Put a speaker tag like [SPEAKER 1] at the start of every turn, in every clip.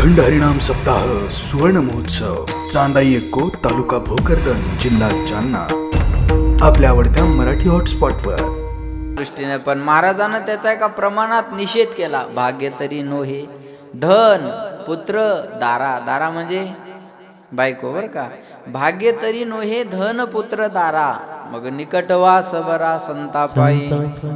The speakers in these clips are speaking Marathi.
[SPEAKER 1] अखंड हरिनाम सप्ताह सुवर्ण महोत्सव चांदाई एक्को तालुका भोकरदन जिल्हा जालना आपल्या आवडत्या मराठी हॉटस्पॉटवर
[SPEAKER 2] दृष्टीने पण महाराजांना त्याचा एका प्रमाणात निषेध केला. भाग्य तरी नोहे धन पुत्र दारा, दारा म्हणजे बायको बर का. भाग्य तरी नोहे धन पुत्र दारा, मग निकटवास बरा संतापाई.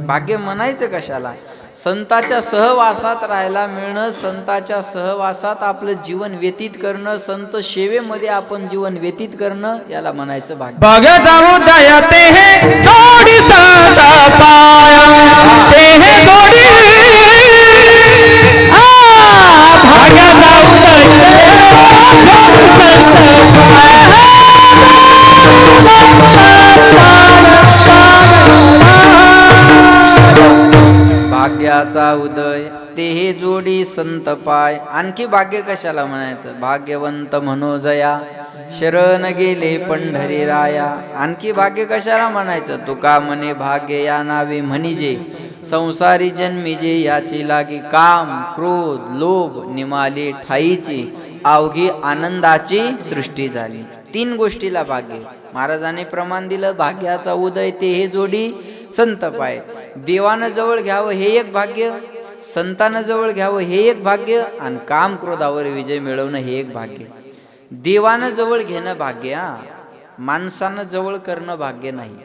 [SPEAKER 2] भाग्य म्हणायचं कशाला? संताच्या सहवासात राहायला मिळणं, संताच्या सहवासात आपलं जीवन व्यतीत करणं, संत सेवेमध्ये आपण जीवन व्यतीत करणं, याला म्हणायचं भाग्य.
[SPEAKER 3] भाग्य जाऊ दया ते हे जोडीचा पाया ते हे जोडी भाग्य
[SPEAKER 2] भाग्याचा उदय ते हे जोडी संत पाय. आणखी भाग्य कशाला म्हणायचं? भाग्यवंत मनोजया शरण गेले पंढरी राया. आणखी भाग्य कशाला म्हणायचं? तुका म्हणे भाग्य या नावे म्हणिजे संसारी जन्मी जे याची लागी काम क्रोध लोभ निमाले ठाईची अवघी आनंदाची सृष्टी झाली. तीन गोष्टीला भाग्य. महाराजांनी प्रमाण दिलं भाग्याचा उदय ते हे जोडी संत पाय. देवानं जवळ घ्यावं हे एक भाग्य, संतानं जवळ घ्यावं हे एक भाग्य, आणि काम क्रोधावर विजय मिळवणं हे एक भाग्य. देवानं जवळ घेणं भाग्य, माणसानं जवळ करणं भाग्य नाही.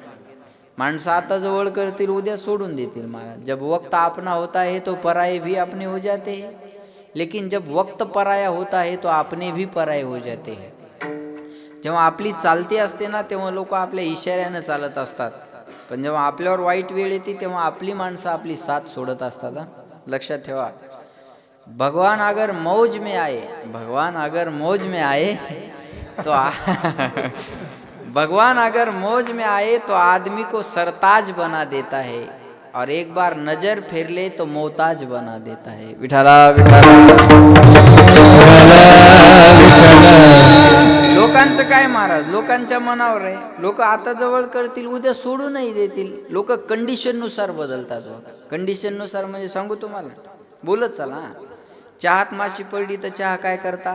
[SPEAKER 2] माणसं आता जवळ करतील उद्या सोडून देतील. महाराज जब वक्त अपना होता है तो पराये भी अपने हो जाते हैं, लेकिन जब वक्त पराया होता है तो अपने भी पराये हो जाते हैं. जेव्हा आपली चालती असते ना तेव्हा लोक आपल्या इशाऱ्यानं चालत असतात, पण जेव्हा आपल्यावर वाईट वेळ येते तेव्हा आपली माणसं आपली साथ सोडत असतात. लक्षात ठेवा. भगवान अगर मौज में आए, भगवान अगर मौज में आए तो भगवान अगर मौज में आए तो आदमी को सरताज बना देता है, और एक बार नजर फेर ले तो मोहताज बना देता है. विठाला लोकांचं काय महाराज? लोकांच्या मनावर आहे. लोक आता जवळ करतील उद्या सोडूनही देतील. लोक कंडिशन नुसार बदलतात. कंडिशन नुसार म्हणजे सांगू तुम्हाला, बोलत चला. चहात माशी पडली तर चहा काय करता?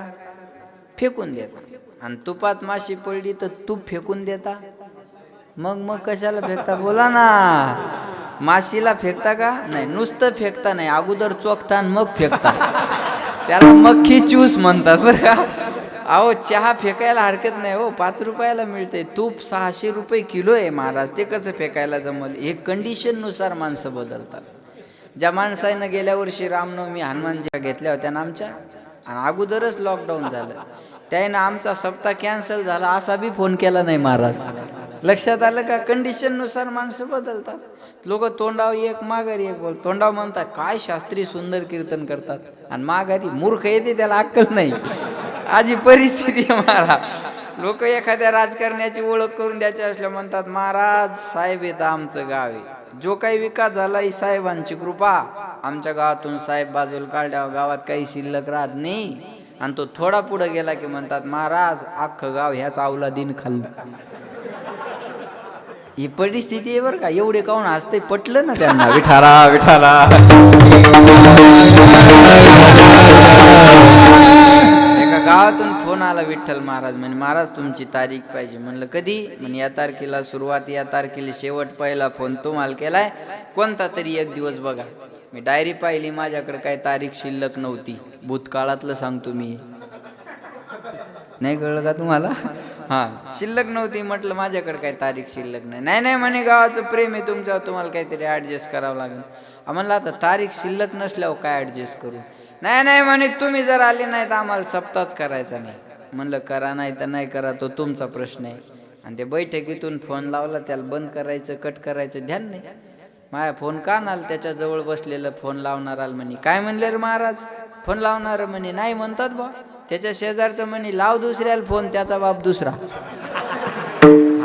[SPEAKER 2] फेकून देता. आणि तुपात माशी पडली तर तूप फेकून देता. मग कशाला फेकता? बोला ना. माशीला फेकता का? नाही, नुसतं फेकता नाही, अगोदर चोखता आणि मग फेकता. त्याला मक्खी चूस म्हणतात बरं का. अहो चहा फेकायला हरकत नाही हो, 5 रुपयाला मिळते. तूप 600 रुपये किलो आहे महाराज, ते कसं फेकायला जमल? हे कंडिशन नुसार माणसं बदलतात. ज्या माणसानं गेल्या वर्षी रामनवमी हनुमानच्या घेतल्या होत्या ना आमच्या, आणि अगोदरच लॉकडाऊन झालं, त्यानं आमचा सप्ताह कॅन्सल झाला असा बी फोन केला नाही महाराज. लक्षात आलं का? कंडिशन नुसार माणसं बदलतात. लोक तोंडावर एक माघारी एक बोल. तोंडावर म्हणतात काय शास्त्री सुंदर कीर्तन करतात, आणि माघारी मूर्ख येते, त्याला अक्कल नाही. आजी परिस्थिती महाराज. लोक एखाद्या राजकारण्याची ओळख करून द्यायची असल्या म्हणतात महाराज साहेब येतं आमचं गाव आहे, जो काही विकास झाला ही साहेबांची कृपा. आमच्या गावातून साहेब बाजूला काढल्यावर गावात काही शिल्लक राहत नाही. आणि तो थोडा पुढे गेला की म्हणतात महाराज अख्खं गाव ह्याच अवलादीन खाल्लं. ही परिस्थिती आहे बरं का. एवढे काऊन हसते? पटलं ना त्यांना. विठाला विठाला. एका गावातून फोन आला विठ्ठल महाराज म्हणे महाराज तुमची तारीख पाहिजे. म्हणलं कधी? म्हणे या तारखेला सुरुवात, या तारखेला शेवट. पहिला फोन तुम्हाला केलाय, कोणता तरी एक दिवस बघा. मी डायरी पाहिली, माझ्याकडे काही तारीख शिल्लक नव्हती. भूतकाळातलं सांगतो मी, नाही कळलं का तुम्हाला? शिल्लक नव्हती. म्हटलं माझ्याकडे काही तारीख शिल्लक नाही. नाही म्हणे गावाचं प्रेम आहे तुमच्यावर, तुम्हाला काहीतरी ऍडजस्ट करावं लागेल. म्हणलं आता तारीख शिल्लक नसल्यावर काय ऍडजस्ट करू? नाही म्हणे तुम्ही जर आले नाही तर आम्हाला सप्ताहच करायचा नाही. म्हणलं करा, नाही तर नाही करा, तो तुमचा प्रश्न आहे. आणि ते बैठकीतून फोन लावला, त्याला बंद करायचं कट करायचं ध्यान नाही. माझ्या फोन का नाल? त्याच्या जवळ बसलेलं फोन लावणार आल म्हणे. काय म्हणले रे महाराज? फोन लावणार म्हणे. नाही म्हणतात बा. त्याच्या शेजारचं म्हणे लाव दुसऱ्याला फोन, त्याचा बाप दुसरा.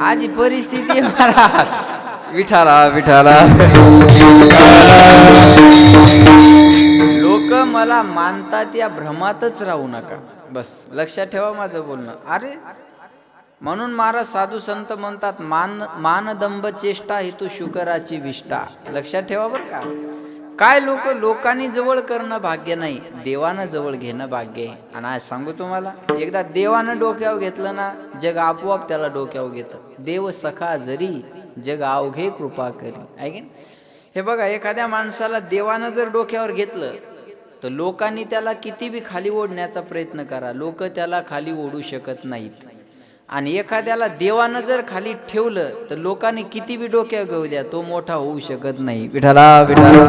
[SPEAKER 2] आजी परिस्थिती आहे महाराज. विठाला विठाला. लोक मला मानतात या भ्रमातच राहू नका. बस लक्षात ठेवा माझं बोलणं. अरे म्हणून महाराज साधू संत म्हणतात मानदंब चेष्टा हेतू शुकराची विष्ठा. लक्षात ठेवा बरं का. काय लोकांनी जवळ करणं भाग्य नाही, देवानं जवळ घेणं भाग्य आहे. आणि आज सांगू तुम्हाला, एकदा देवानं डोक्यावर घेतलं ना, जग आपोआप त्याला डोक्यावर घेतं. देव सखा जरी जग अवघे कृपा करी, आहे की नाही? हे बघा, एखाद्या माणसाला देवानं जर डोक्यावर घेतलं तर लोकांनी त्याला किती बी खाली ओढण्याचा प्रयत्न करा, लोक त्याला खाली ओढू शकत नाहीत. आणि एखाद्याला देवानं जर खाली ठेवलं तर लोकांनी किती बी डोक्यावर घेऊ द्या, तो मोठा होऊ शकत नाही. विठाला विठाला.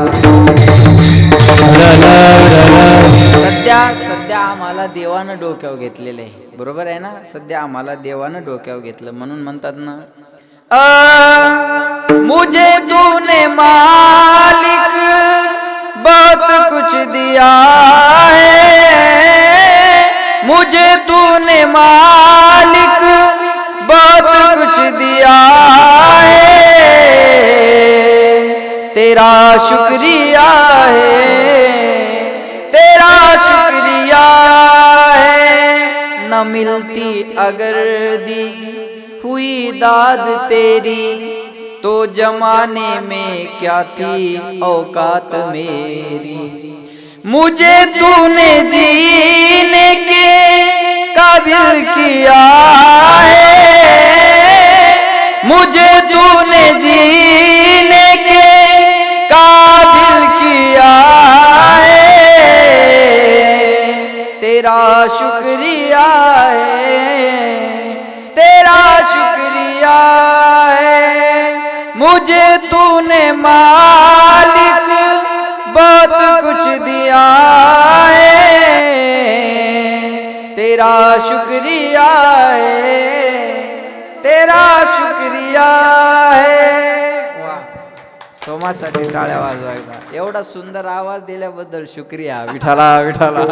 [SPEAKER 2] सध्या आम्हाला देवानं डोक्यावर घेतलेलं आहे, बरोबर आहे ना? सध्या आम्हाला देवानं डोक्यावर घेतलं, म्हणून म्हणतात ना, मुझे तूने मालिक बहुत कुछ दिया है, मुझे तूने मालिक बहुत कुछ दिया है, तेरा शुक्रिया है, तेरा शुक्रिया है, न मिलती अगर दी हुई दाद तेरी तो जमाने में क्या थी औकात मेरी, मुझे तूने जीने के काबिल किया है, मुझे तूने जीने के काबिल किया है, तेरा शुक्रिया है, तेरा शुक्रिया है, मुझे तूने मालिक बहुत कुछ दिया है, तेरा शुक्रिया है, तेरा शुक्रिया है. वाह, सोमासाठी टाळ्या वाजवायला. एवढा सुंदर आवाज दिल्याबद्दल शुक्रिया. विठाला विठाला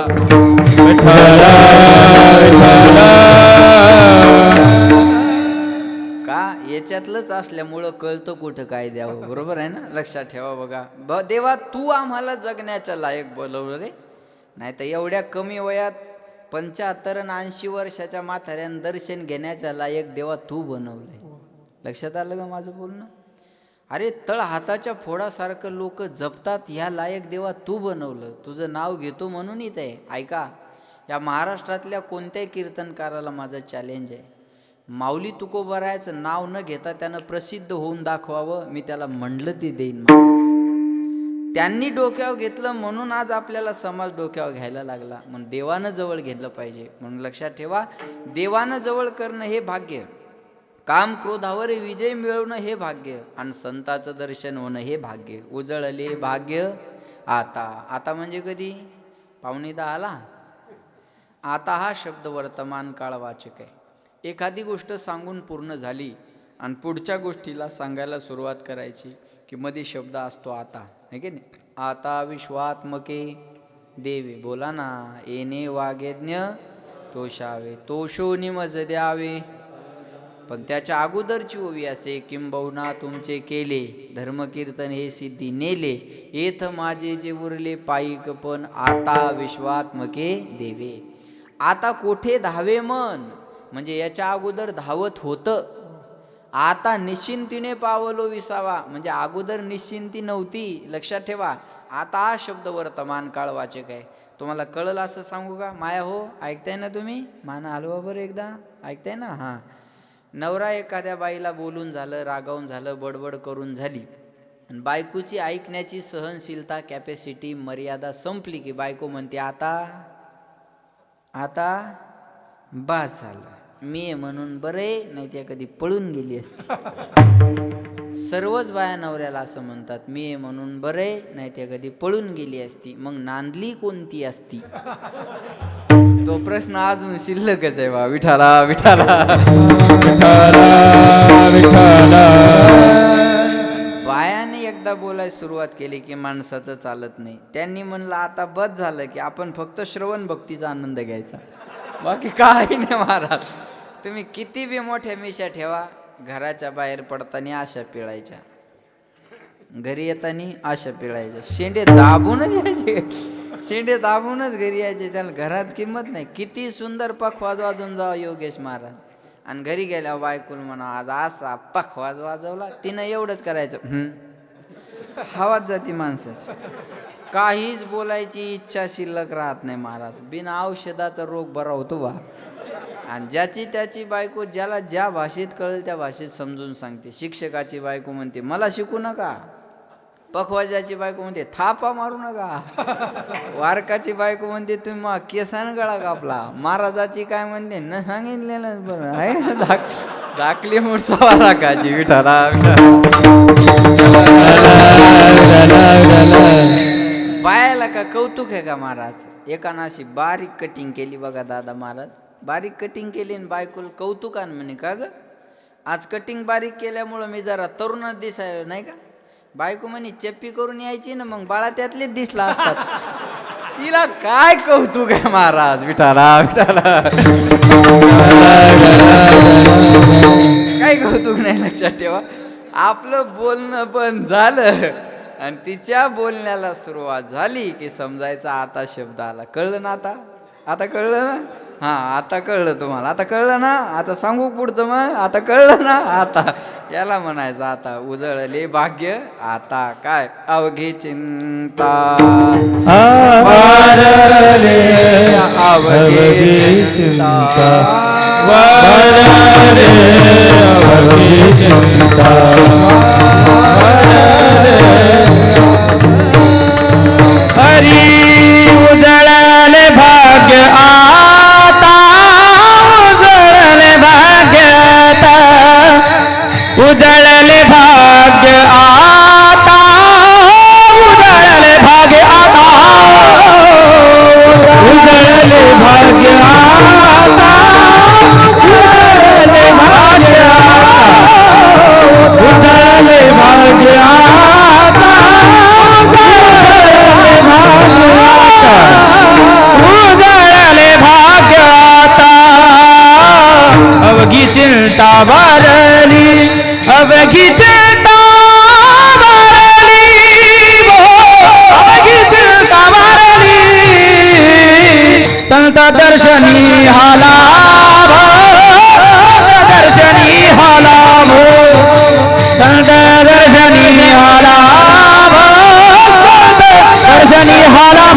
[SPEAKER 2] का याच्यातलंच असल्यामुळं कळतं कुठं काय द्यावं, बरोबर आहे ना? लक्षात ठेवा. बघा, देवा तू आम्हाला जगण्याच्या लायक बोलवलं रे, नाही तर एवढ्या कमी वयात 75 आणि 80 वर्षाच्या म्हाताऱ्यानं दर्शन घेण्याच्या लायक देवा तू बनवलंय. लक्षात आलं का माझं बोलणं? अरे तळ हाताच्या फोडासारखं लोक जपतात, ह्या लायक देवा तू बनवलं. तुझं नाव घेतो म्हणून इथं आहे. ऐका, या महाराष्ट्रातल्या कोणत्याही कीर्तनकाराला माझं चॅलेंज आहे, माऊली तुकोबारायाचं नाव न घेता त्यानं प्रसिद्ध होऊन दाखवावं. मी त्याला म्हणलं ते देईन. त्यांनी डोक्यावर घेतलं म्हणून आज आपल्याला समाज डोक्यावर घ्यायला लागला. म्हणून देवानं जवळ घेतलं पाहिजे. म्हणून लक्षात ठेवा, देवानं जवळ करणं हे भाग्य, काम क्रोधावर विजय मिळवणं हे भाग्य, आणि संताचं दर्शन होणं हे भाग्य. उजळले भाग्य आता. आता म्हणजे कधी? पावणे 10ला. आता हा शब्द वर्तमान काळ वाचक आहे. एखादी गोष्ट सांगून पूर्ण झाली आणि पुढच्या गोष्टीला सांगायला सुरुवात करायची की मध्ये शब्द असतो आता, आहे की नाही? आता विश्वात्मके देवे, बोला ना. येणे वागेज्ञ तोषावे, तोषोनी मज द्यावे. पण त्याच्या अगोदरची ओवी असे, किंबहुना तुमचे केले धर्मकीर्तन हे सिद्धी नेले, येथ माझे जे उरले पायिक पण आता विश्वात्मके देवे. आता कोठे धावे मन, म्हणजे याच्या अगोदर धावत होतं, आता निश्चिंतीने पावलो विसावा, म्हणजे अगोदर निश्चिंती नव्हती. लक्षात ठेवा, आता हा शब्द वर्तमान काळ वाचक आहे. तुम्हाला कळलं असं सांगू का? माया हो, ऐकताय ना तुम्ही? माना हलवा बरं एकदा, ऐकताय ना? हां. नवरा एखाद्या बाईला बोलून झालं, रागावून झालं, बडबड करून झाली, आणि बायकोची ऐकण्याची सहनशीलता, कॅपॅसिटी, मर्यादा संपली की बायको म्हणते आता आता बास झालं, मी आहे म्हणून बरे, नाही त्या कधी पळून गेली असती. सर्वच बाया नवऱ्याला असं म्हणतात, मी आहे म्हणून बरे, नाही त्या कधी पळून गेली असती. मग नांदली कोणती असती? तो प्रश्न अजून शिल्लकच आहे बा. विठाला विठाला बायाने एकदा बोलायला सुरुवात केली की माणसाचं चालत नाही. त्यांनी म्हणलं आता बस झालं की आपण फक्त श्रवण भक्तीचा आनंद घ्यायचा, बाकी काही नाही. महाराज तुम्ही किती बी मोठ्या मिशा ठेवा, घराच्या बाहेर पडताना आशा पिळायच्या, घरी येताना आशा पिळायच्या. शेंडे दाबूनच यायचे, शेंडे दाबूनच घरी यायचे. त्याला घरात किंमत नाही. किती सुंदर पखवाज वाजवून जावा योगेश महाराज, आणि घरी गेल्या बायकोला म्हणा आज असा पखवाज वाजवला, तिनं एवढंच करायचं. हवाच जाती माणसाची. काहीच बोलायची इच्छा शिल्लक राहत नाही महाराज. बिना औषधाचा रोग बरा होतो बा. आणि ज्याची त्याची बायको ज्याला ज्या भाषेत कळेल त्या भाषेत समजून सांगते. शिक्षकाची बायको म्हणते मला शिकू नका, पखवाजाची बायको म्हणते थापा मारू नका, वारकाची बायको म्हणते तुम्ही मग केसानं गळा कापला, महाराजाची काय म्हणते न सांगितलेलं बरं आहे दाखली मुरसावा राखाची. विठाला बायाला का कौतुक आहे का महाराज. एकानं अशी बारीक कटिंग केली बघा दादा महाराज, बारीक कटिंग केली आणि बायकोला कौतुकान म्हणे का ग आज कटिंग बारीक केल्यामुळं मी जरा तरुणच दिसायला नाही का. बायको म्हणे चप्पी करून यायची ना मग बाळा त्यातलेच दिसला असतात. तिला काय कौतुक आहे महाराज. विठाला विठाला काय कौतुक नाही. लक्षात ठेवा आपलं बोलणं पण झालं आणि तिच्या बोलण्याला सुरुवात झाली की समजायचा आता शब्द आला. कळलं ना आता, आता कळलं ना. हां आता कळलं तुम्हाला, आता कळलं ना. आता सांगू पुढचं मग, आता कळलं ना. आता याला म्हणायचं आता उजळले भाग्य. आता काय अवघी चिंता
[SPEAKER 3] वारले
[SPEAKER 2] अवघी चिंता
[SPEAKER 3] वारले अवघी चिंता हरी उजळले भाग्य आता उजळले भाग्य आता उजळले भाग्य आता उजळले भाग्य आता उजळले भाग्य आता उजळले भाग्य आता उजळले भाग्य आता उजळले भाग्य आता अवघी चिंता वारली अवघी चिंता वारली अवघी चिंता वारली संत दर्शनी हाला दर्शनी हाला संत दर्शनी हाला दर्शनी हाला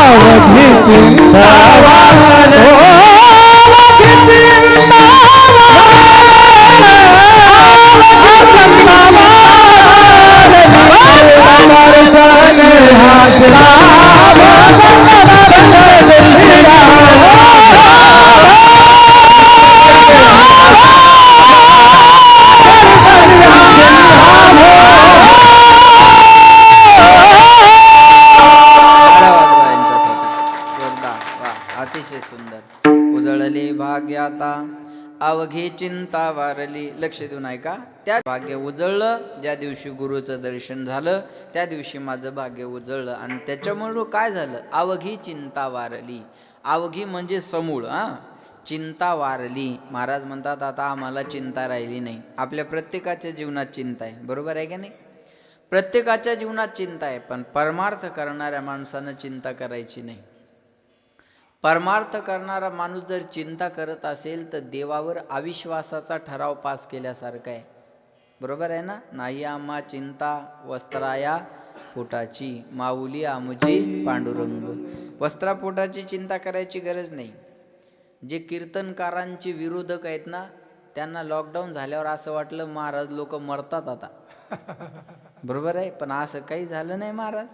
[SPEAKER 3] अवघी चिंता वारली अवघी चिंता
[SPEAKER 2] अतिशय सुंदर. उजळली भाग्याता अवघी चिंता वारली. लक्ष देऊन ऐका. त्या भाग्य उजळलं ज्या दिवशी गुरुचं दर्शन झालं, त्या दिवशी माझं भाग्य उजळलं आणि त्याच्यामुळं काय झालं अवघी चिंता वारली. अवघी म्हणजे समूळ. चिंता वारली. महाराज म्हणतात आता आम्हाला चिंता राहिली नाही. आपल्या प्रत्येकाच्या जीवनात चिंता आहे, बरोबर आहे का नाही. प्रत्येकाच्या जीवनात चिंता आहे, पण परमार्थ करणाऱ्या माणसानं चिंता करायची नाही. परमार्थ करणारा माणूस जर चिंता करत असेल तर देवावर अविश्वासाचा ठराव पास केल्यासारखा आहे, बरोबर आहे ना. नाही आम्हा चिंता वस्त्राया पोटाची माऊली आमुची पांडुरंग. वस्त्रापोटाची चिंता करायची गरज नाही. जे कीर्तनकारांचे विरोधक आहेत ना त्यांना लॉकडाऊन झाल्यावर असं वाटलं महाराज लोक मरतात आता, बरोबर आहे. पण असं काही झालं नाही महाराज.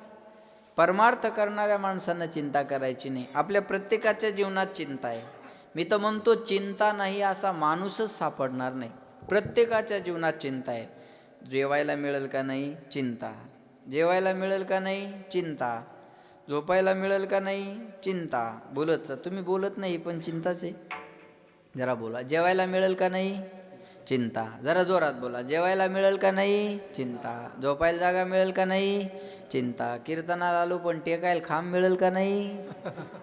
[SPEAKER 2] परमार्थ करणाऱ्या माणसांना चिंता करायची नाही. आपल्या प्रत्येकाच्या जीवनात चिंता आहे. मी तर म्हणतो चिंता नाही असा माणूसच सापडणार नाही. प्रत्येकाच्या जीवनात चिंता आहे. जेवायला मिळेल का नाही चिंता, जेवायला मिळेल का नाही चिंता, झोपायला मिळेल का नाही चिंता. बोलत तुम्ही बोलत नाही पण चिंताच आहे. जरा बोला जेवायला मिळेल का नाही चिंता. जरा जोरात बोला जेवायला मिळेल का नाही चिंता. झोपायला जागा मिळेल का नाही चिंता. कीर्तनाला आलो पण टेकायला खांब मिळेल का नाही.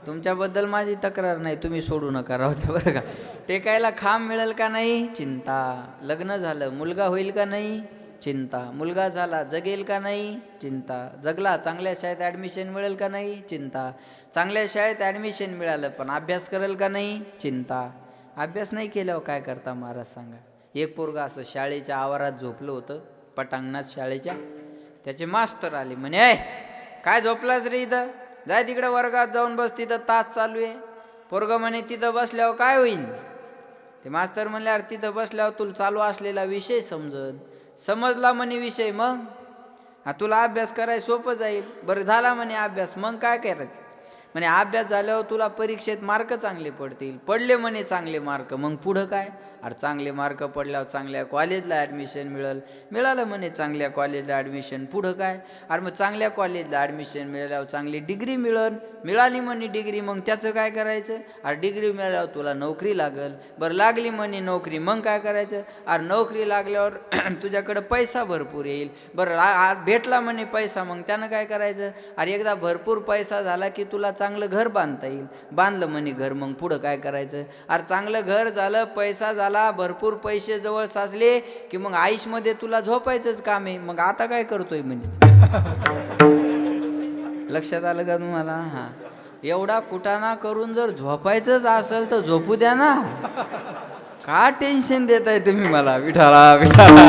[SPEAKER 2] तुमच्याबद्दल माझी तक्रार नाही, तुम्ही सोडू नका राहू द्या बरं का. टेकायला खांब मिळेल का नाही चिंता. लग्न झालं मुलगा होईल का नाही चिंता. मुलगा झाला जगेल का नाही चिंता. जगला चांगल्या शाळेत ॲडमिशन मिळेल का नाही चिंता. चांगल्या शाळेत ॲडमिशन मिळालं पण अभ्यास करेल का नाही चिंता. अभ्यास नाही केल्यावर काय करता महाराज सांगा. एक पोरगा असं शाळेच्या आवारात झोपलं होतं, पटांगणात शाळेच्या. त्याचे मास्तर आले, म्हणे ऐ काय झोपलास रे इथं, जाय तिकडे वर्गात जाऊन बस, तिथं तास चालू आहे. पोरगा म्हणे तिथं बसल्यावर काय होईन. ते मास्तर म्हणले अरे तिथं बसल्यावर तुला चालू असलेला विषय समजला म्हणे विषय, मग तुला अभ्यास करायला सोपं जाईल. बरं झाला म्हणे अभ्यास, मग काय करायचं म्हणे, अभ्यास झाल्यावर तुला परीक्षेत मार्क चांगले पडतील. पडले म्हणे चांगले मार्क, मग पुढं काय. अरे चांगले मार्क पडल्यावर चांगल्या कॉलेजला ॲडमिशन मिळालं म्हणे, चांगल्या कॉलेजला ॲडमिशन, पुढं काय. अरे मग चांगल्या कॉलेजला ॲडमिशन मिळाल्यावर चांगली डिग्री मिळाली म्हणे डिग्री, मग त्याचं काय करायचं. अरे डिग्री मिळाल्यावर तुला नोकरी लागल. बरं लागली म्हणे नोकरी, मग काय करायचं. अरे नोकरी लागल्यावर तुझ्याकडं पैसा भरपूर येईल. बरं भेटला म्हणे पैसा, मग त्यानं काय करायचं. अरे एकदा भरपूर पैसा झाला की तुला चांगलं घर बांधता येईल. बांधलं म्हणे घर, मग पुढं काय करायचं. अरे चांगलं घर झालं, पैसा झाला, भरपूर पैसे जवळ साचले की मग आयुष्यमध्ये तुला झोपायचंच काम आहे. मग आता काय करतोय म्हणे. लक्षात आलं का तुम्हाला. हा, एवढा कुटाणा करून जर झोपायचंच असेल तर झोपू द्या ना, का टेन्शन देताय तुम्ही मला. विठाला विठाला.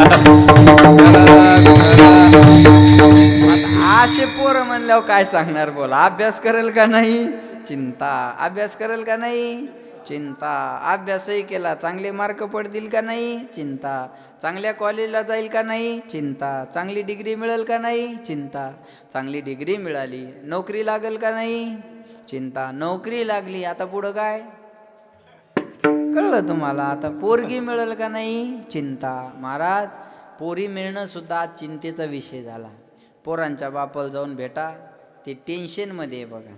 [SPEAKER 2] असे पोरं म्हणल्यावर काय सांगणार बोला. अभ्यास करेल का नाही, चिंता. अभ्यास करेल का नाही, चिंता. अभ्यासही केला, चांगले मार्क पडतील का नाही, चिंता. चांगल्या कॉलेजला जाईल का नाही, चिंता. चांगली डिग्री मिळेल का नाही, चिंता. चांगली डिग्री मिळाली, नोकरी लागेल का नाही, चिंता. नोकरी लागली, आता पुढं काय कळलं तुम्हाला. आता पोरगी मिळेल का नाही, चिंता. महाराज पोरी मिळणं सुद्धा चिंतेचा विषय झाला. पोरांच्या बापाला जाऊन भेटा, ते टेन्शनमध्ये आहे बघा.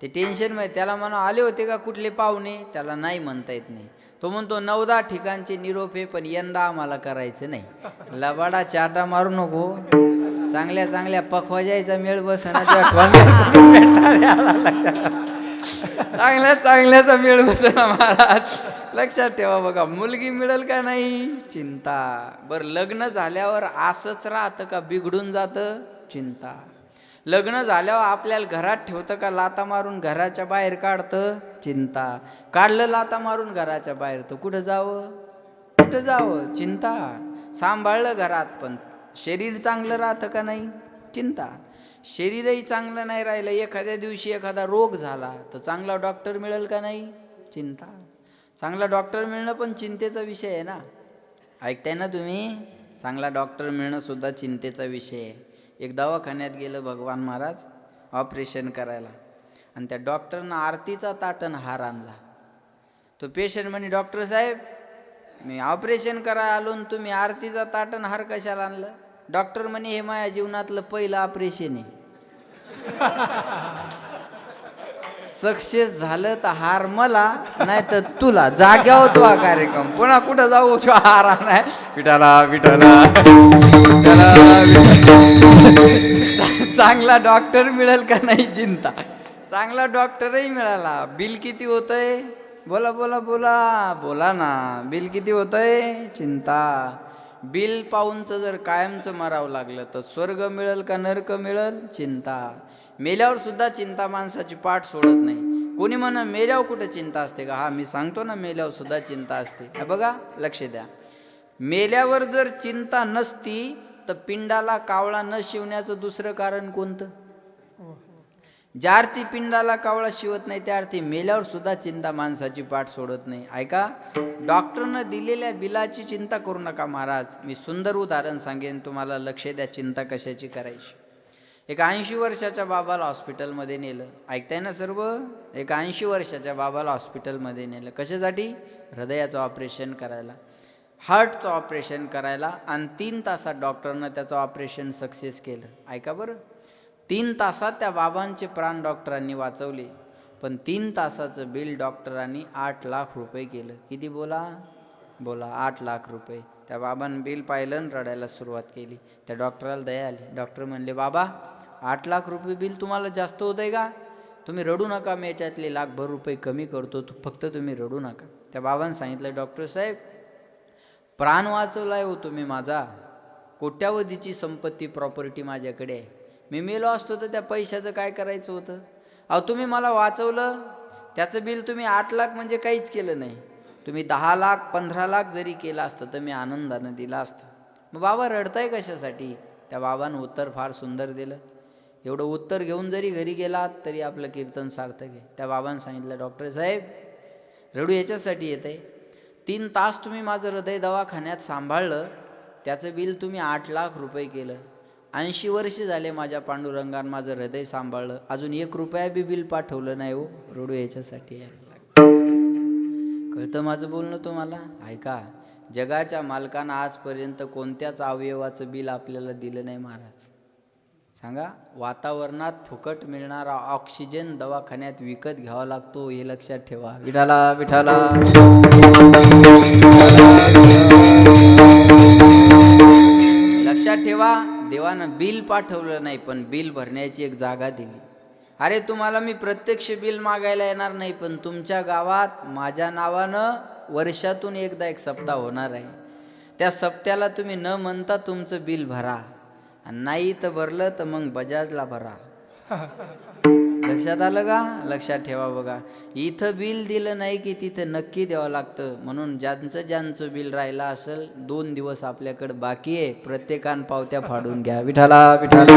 [SPEAKER 2] ते टेन्शनमध्ये. त्याला म्हणा आले होते का कुठले पाहुणे, त्याला नाही म्हणता येत नाही. तो म्हणतो 9-10 ठिकाणचे निरोप आहे, पण यंदा आम्हाला करायचं नाही. लबाडा चाटा मारू नको, चांगल्या चांगल्या पखवा जायचा मेळ बसना. चांगल्या चांगल्याचा मेळ बसना महाराज. लक्षात ठेवा बघा. मुलगी मिळेल का नाही, चिंता. बरं लग्न झाल्यावर असंच राहतं का बिघडून जातं, चिंता. लग्न झाल्यावर आपल्याला घरात ठेवतं का लाता मारून घराच्या बाहेर काढतं, चिंता. काढलं लाता मारून घराच्या बाहेर तर कुठं जावं, चिंता. सांभाळलं घरात पण शरीर चांगलं राहतं का नाही, चिंता. शरीरही चांगलं नाही राहिलं, एखाद्या दिवशी एखादा रोग झाला तर चांगला डॉक्टर मिळेल का नाही, चिंता. चांगला डॉक्टर मिळणं पण चिंतेचा विषय आहे ना. ऐकताय ना तुम्ही. चांगला डॉक्टर मिळणं सुद्धा चिंतेचा विषय आहे. एक दवाखान्यात गेलं भगवान महाराज ऑपरेशन करायला, आणि त्या डॉक्टरनं आरतीचा ताटण हार आणला. तो पेशंट म्हणे डॉक्टर साहेब मी ऑपरेशन करायला आलो, तुम्ही आरतीचा ताटण हार कशाला आणलं. डॉक्टर म्हणे हे माझ्या जीवनातलं पहिलं ऑपरेशन आहे. सक्सेस झालं तर हार मला, नाही तर तुला. जाग्यावर तो हा कार्यक्रम, पुन्हा कुठं जाऊ हार आणाय. विठाला विठाला. चांगला डॉक्टर मिळेल का नाही, चिंता. चांगला डॉक्टरही मिळाला, बिल किती होतंय, बोला बोला बोला बोला ना. बिल किती होतंय, चिंता. बिल पाहूनचं जर कायमचं मरावं लागलं तर स्वर्ग मिळेल का नरक मिळेल, चिंता. मेल्यावर सुद्धा चिंता माणसाची पाठ सोडत नाही. कोणी म्हणा मेल्यावर कुठं चिंता असते का. हा मी सांगतो ना, मेल्यावर सुद्धा चिंता असते. बघा लक्ष द्या. मेल्यावर जर चिंता नसती तर पिंडाला कावळा न शिवण्याचं दुसरं कारण कोणतं. ज्या अर्थी पिंडाला कावळा शिवत नाही त्या अर्थी मेल्यावर सुद्धा चिंता माणसाची पाठ सोडत नाही. ऐका, डॉक्टरनं दिलेल्या बिलाची चिंता करू नका महाराज. मी सुंदर उदाहरण सांगेन तुम्हाला, लक्ष द्या चिंता कशाची करायची. एक 80 वर्षाच्या बाबाला हॉस्पिटलमध्ये नेलं. ऐकताय ना सर्व. एक 80 वर्षाच्या बाबाला हॉस्पिटलमध्ये नेलं कशासाठी, हृदयाचं ऑपरेशन करायला, हार्टचं ऑपरेशन करायला. आणि 3 तासात डॉक्टरनं त्याचं ऑपरेशन सक्सेस केलं. ऐका बरं, 3 तासात त्या बाबांचे प्राण डॉक्टरांनी वाचवले. पण 3 तासाचं बिल डॉक्टरांनी 8 लाख रुपये केलं. किती बोला 8 लाख रुपये. त्या बाबांनी बिल पाहिलं आणि रडायला सुरुवात केली. त्या डॉक्टराला दया आली. डॉक्टर म्हणले बाबा 8 लाख रुपये बिल तुम्हाला जास्त होत आहे का, तुम्ही रडू नका, मी याच्यातले लाखभर रुपये कमी करतो, फक्त तुम्ही रडू नका. त्या बाबांनी सांगितलं डॉक्टर साहेब प्राण वाचवलाय हो तुम्ही माझा, कोट्यावधीची संपत्ती प्रॉपर्टी माझ्याकडे आहे. मी मेलो असतो तर त्या पैशाचं काय करायचं होतं. अहो तुम्ही मला वाचवलं, त्याचं बिल तुम्ही 8 लाख म्हणजे काहीच केलं नाही. तुम्ही 10 लाख 15 लाख जरी केलं असतं तर मी आनंदानं दिलं असतं. मग बाबा रडताय कशासाठी? त्या बाबानं उत्तर फार सुंदर दिलं. एवढं उत्तर घेऊन जरी घरी गेलात तरी आपलं कीर्तन सार्थक आहे. त्या बाबांनी सांगितलं, डॉक्टर साहेब रडू याच्यासाठी येत आहे, 3 तास तुम्ही माझं हृदय दवाखान्यात सांभाळलं, त्याचं बिल तुम्ही 8 लाख रुपये केलं. 80 वर्ष झाले माझ्या पांडुरंगानं माझं हृदय सांभाळलं, अजून 1 रुपया बी बिल पाठवलं नाही. हो रडू याच्यासाठी आहे. कळतं माझं बोलणं तुम्हाला? ऐका, जगाच्या मालकानं आजपर्यंत कोणत्याच अवयवाचं बिल आपल्याला दिलं नाही महाराज. सांगा, वातावरणात फुकट मिळणारा ऑक्सिजन दवाखान्यात विकत घ्यावा लागतो, हे लक्षात ठेवा. विठाला विठाला. लक्षात ठेवा, देवानं बिल पाठवलं नाही पण बिल भरण्याची एक जागा दिली. अरे तुम्हाला मी प्रत्यक्ष बिल मागायला येणार नाही, पण तुमच्या गावात माझ्या नावानं वर्षातून एकदा एक सप्ताह होणार आहे. त्या सप्त्याला तुम्ही न म्हणता तुमचं बिल भरा, नाही तर भरलं तर मग बजाजला भरा. लक्षात आलं का? लक्षात ठेवा. बघा, इथं बिल दिलं नाही की तिथं नक्की द्यावं लागतं. म्हणून ज्यांचं बिल राहिलं असेल, 2 दिवस आपल्याकडे बाकी आहे, प्रत्येकान पावत्या फाडून घ्या. विठाला विठाला.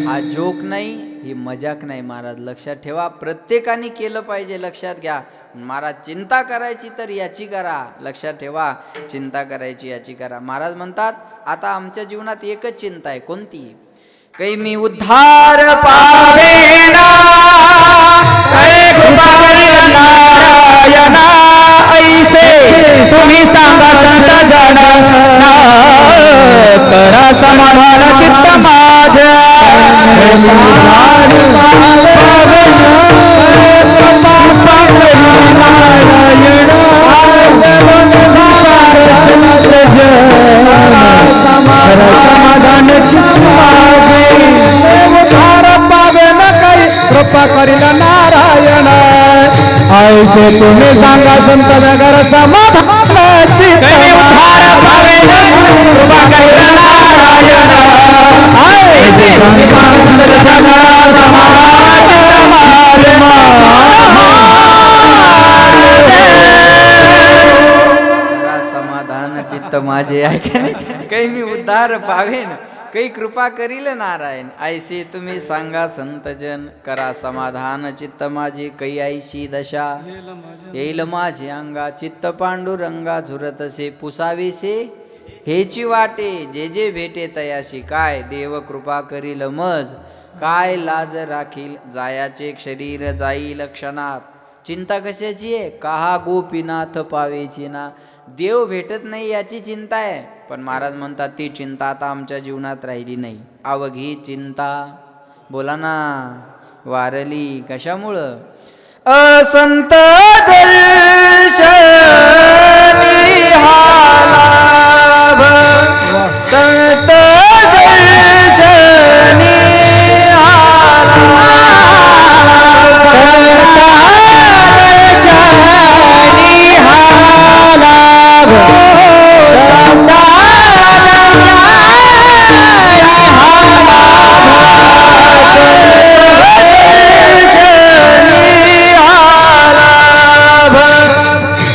[SPEAKER 2] हा जोक नाही, ही मजाक नाही महाराज. लक्षात ठेवा, प्रत्येकाने केलं पाहिजे. लक्षात घ्या महाराज, चिंता करायची तर याची करा. लक्षात ठेवा, चिंता करायची याची करा. महाराज म्हणतात, आता आमच्या जीवनात एकच चिंता आहे. कोणती? काही मी उद्धार पावेना,
[SPEAKER 3] काही कृपा करील नारायणा, ऐसे तुम्ही सांगा संत जन, करा समाधान चित्त माझे. समाधान चित्त माझे, उद्धार पावेन काही कृपा करील नारायण, ऐसे तुम्ही सांगा संत नगर समाधान चित्त. उद्धार पावेन कृपा करील नारायण, ऐसे तुम्ही सांगा संत नगर समाधान चित्त माझे.
[SPEAKER 2] समाधान चित्त माझे ऐका नाही. काही मी उद्धार पावेन, काही कृपा करील नारायण, ऐसे तुम्ही सांगा संतजन, करा समाधान चित्त माझे. काही ऐशी दशा येईल माझे अंगा, चित्त पांडुरंगा झुरतसे पुसावेसे हेची वाटे. जे जे भेटे तयाशी, काय देव कृपा करील मज, काय लाज राखील जायाचे शरीर जाईल क्षणात. चिंता कशाची आहे? काहा गोपीनाथ पावेची ना. देव भेटत नाही याची चिंता आहे, पण महाराज म्हणतात ती चिंता आता आमच्या जीवनात राहिली नाही. अवघी चिंता, बोला ना, वारली कशामुळं? असंत दर्शनी हा लाभ, संत दर्शनी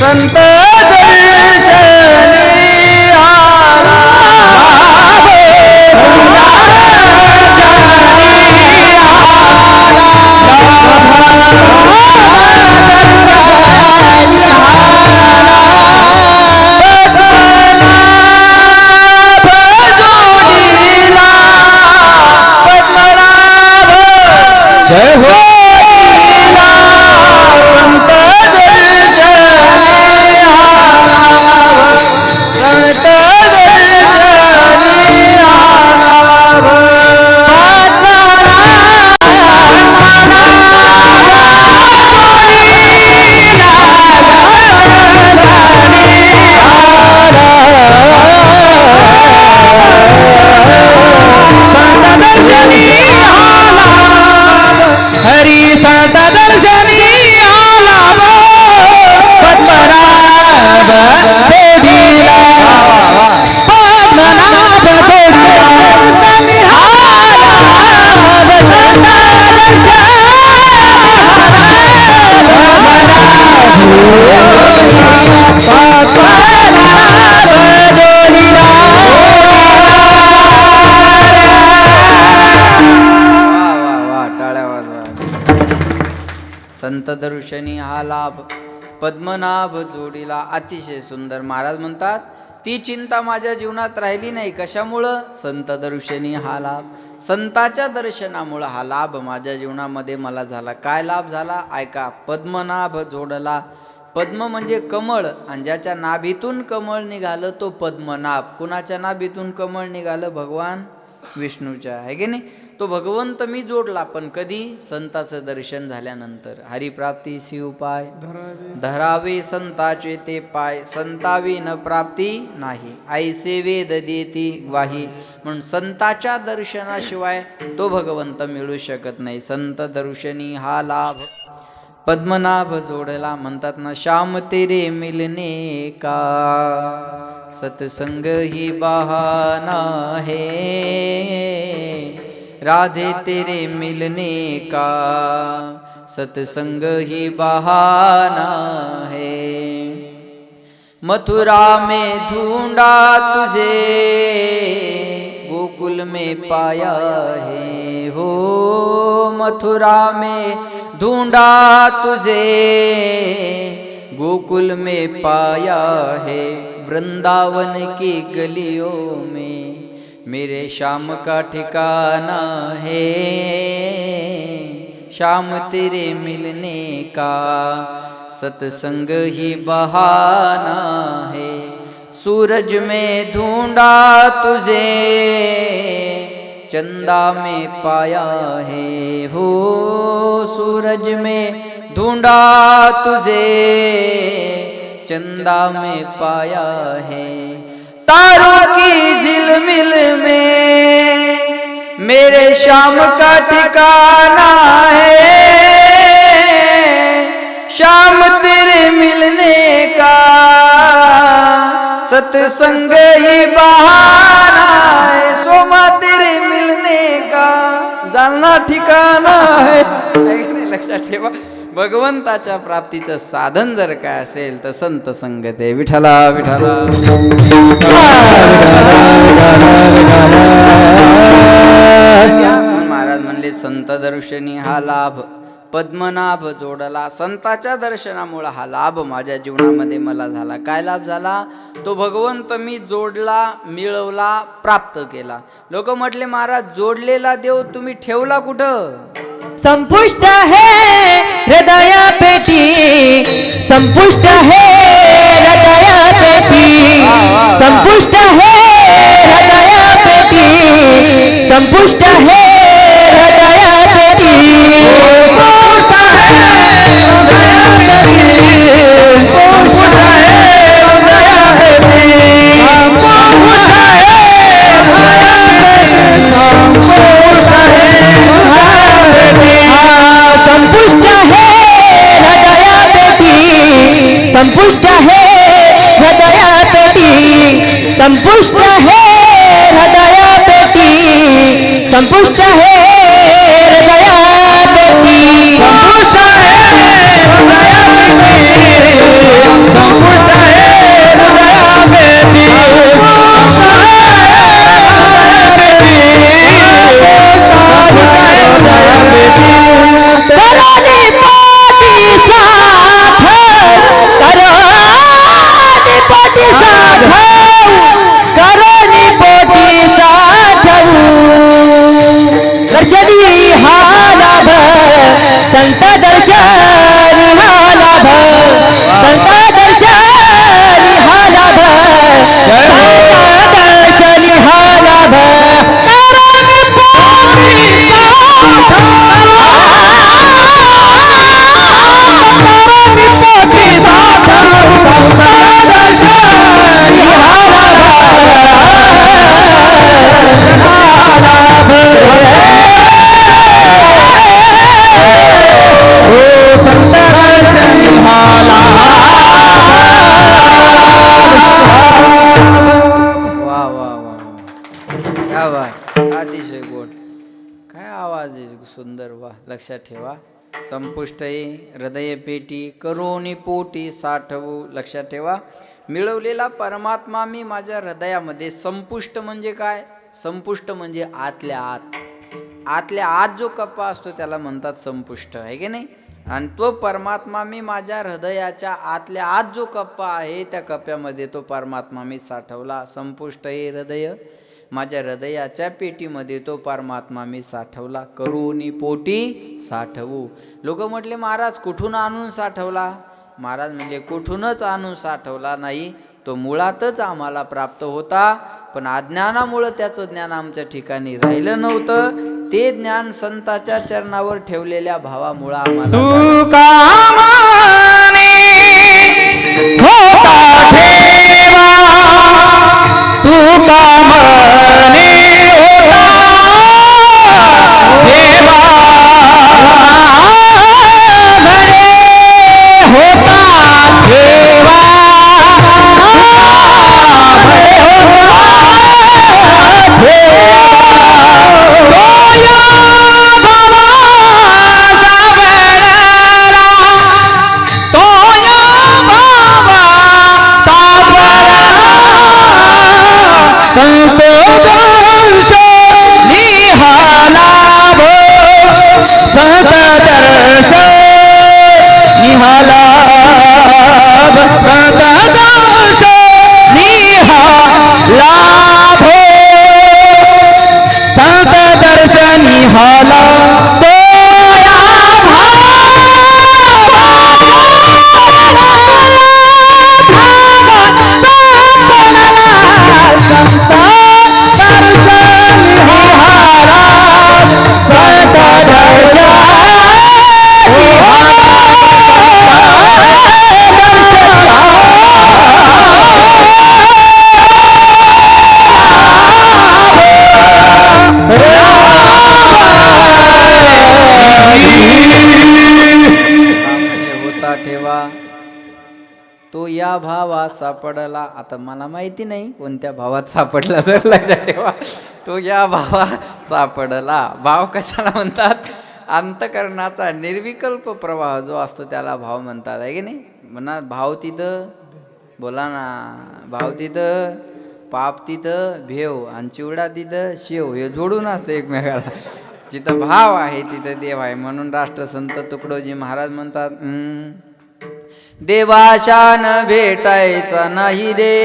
[SPEAKER 2] संत दर्शनी आला. वा टाळ्या वाजवा. संत दर्शनी हा लाभ पद्मनाभ जोडीला. अतिशय सुंदर. महाराज म्हणतात ती चिंता माझ्या जीवनात राहिली नाही. कशामुळं? संत दर्शनी हा लाभ. संताच्या दर्शनामुळं हा लाभ माझ्या जीवनामध्ये मला झाला. काय लाभ झाला? ऐका. पद्मनाभ जोडला. पद्म म्हणजे कमळ, आणि ज्याच्या नाभीतून कमळ निघालं तो पद्मनाभ. कुणाच्या नाभीतून कमळ निघालं? भगवान विष्णूच्या, आहे की नाही? तो भगवंत मी जोडला. पण कधी? संताचं दर्शन झाल्यानंतर. हरिप्राप्ती उपाय धरावे संताचे ते पाय, संतावी न प्राप्ती नाही, ऐसे वेद देती ग्वाही. म्हणून संताच्या दर्शनाशिवाय तो भगवंत मिळू शकत नाही. संत दर्शनी हा लाभ पद्मनाभ जोडला. म्हणतात ना, श्याम तेरे मिलने का सत्संग ही बहाना है, राधे तेरे मिलने का सत्संग ही बहाना है. मथुरा में ढूंढा तुझे, गोकुल में पाया है हो. मथुरा में ढूंढा तुझे, गोकुल में पाया है. वृंदावन की गलियों में मेरे श्याम का ठिकाना है. श्याम तेरे मिलने का सत्संग ही बहाना है. सूरज में ढूंढा तुझे, चंदा में पाया है हो. सूरज में ढूंढा तुझे, चंदा में पाया है. तारों की झिलमिल में मेरे श्याम का ठिकाना है. श्याम तेरे मिलने का सत्संग ही बहाना है. सोमा तेरे मिलने का जालना ठिकाना है. लक्षात ठेवा, भगवंताच्या प्राप्तीचं साधन जर काय असेल तर संत संगत आहे. विठ्ठला विठ्ठला. महाराज म्हणले संत दर्शनी हा लाभ पद्मनाभ जोडला. संताच्या दर्शनामुळे हा लाभ माझ्या जीवनामध्ये मला झाला. काय लाभ झाला? तो भगवंत मी जोडला, मिळवला, प्राप्त केला. लोक म्हटले, महाराज जोडलेला देव तुम्ही ठेवला कुठं?
[SPEAKER 3] संपुष्ट है हृदया पेटी, संपुष्ट है हृदया पेटी, संपुष्ट है हृदया पेटी, संपुष्ट है हृदया पेटी. संपुष्ट है हृदया पेटी, संपुष्ट है हृदया पेटी, संपुष्ट है हृदया पेटी, संपुष्ट है हृदया पेटी, संपुष्ट है हृदया पेटी, संत दर्शनी हा लाभ, संत दर्शनी हा लाभ, संत दर्शनी हा लाभ.
[SPEAKER 2] अतिशय गोड. काय आवाज आहे सुंदर. वा. लक्षात ठेवा, संपुष्टये हृदय पेटी करोनी पोटी साठवू. लक्षात ठेवा, मिळवलेला परमात्मा मी माझ्या हृदयामध्ये. संपुष्ट म्हणजे काय? संपुष्ट म्हणजे आतल्या आत. आतल्या आत जो कप्पा असतो त्याला म्हणतात संपुष्ट, आहे की नाही? आणि तो परमात्मा मी माझ्या हृदयाच्या आतल्या आत जो कप्पा आहे त्या कप्प्यामध्ये तो परमात्मा मी साठवला. संपुष्ट हे हृदय, माझ्या हृदयाच्या पेटीमध्ये तो परमात्मा मी साठवला. करूनी पोटी साठवू. लोक म्हटले महाराज कुठून आणून साठवला? महाराज म्हणले कुठूनच आणून साठवला नाही, तो मुळातच आम्हाला प्राप्त होता, पण अज्ञानामुळं त्याचं ज्ञान आमच्या ठिकाणी राहिलं नव्हतं. ते ज्ञान संताच्या चरणावर ठेवलेल्या भावामुळं आम्हाला
[SPEAKER 3] तू कामाने होता ठेवा, तू कामाने होता ठेवा, होता ठेवा,
[SPEAKER 2] तो या भावा सापडला. आता मला माहिती नाही कोणत्या भावात सापडला, लक्षात ठेवा. तो या भावा सापडला. भाव कशाला म्हणतात? अंतकरणाचा निर्विकल्प प्रवाह जो असतो त्याला भाव म्हणतात, आहे की नाही? म्हणा भाव तिथं, बोला ना, भाव तिथं, पाप तिथं भेव, आणि चिवडा तिथं शेव, हे जोडून असतं एकमेकाला. जिथं भाव आहे तिथं देव आहे. म्हणून राष्ट्रसंत तुकडोजी महाराज म्हणतात, देवाशान भेटायचा नाही रे,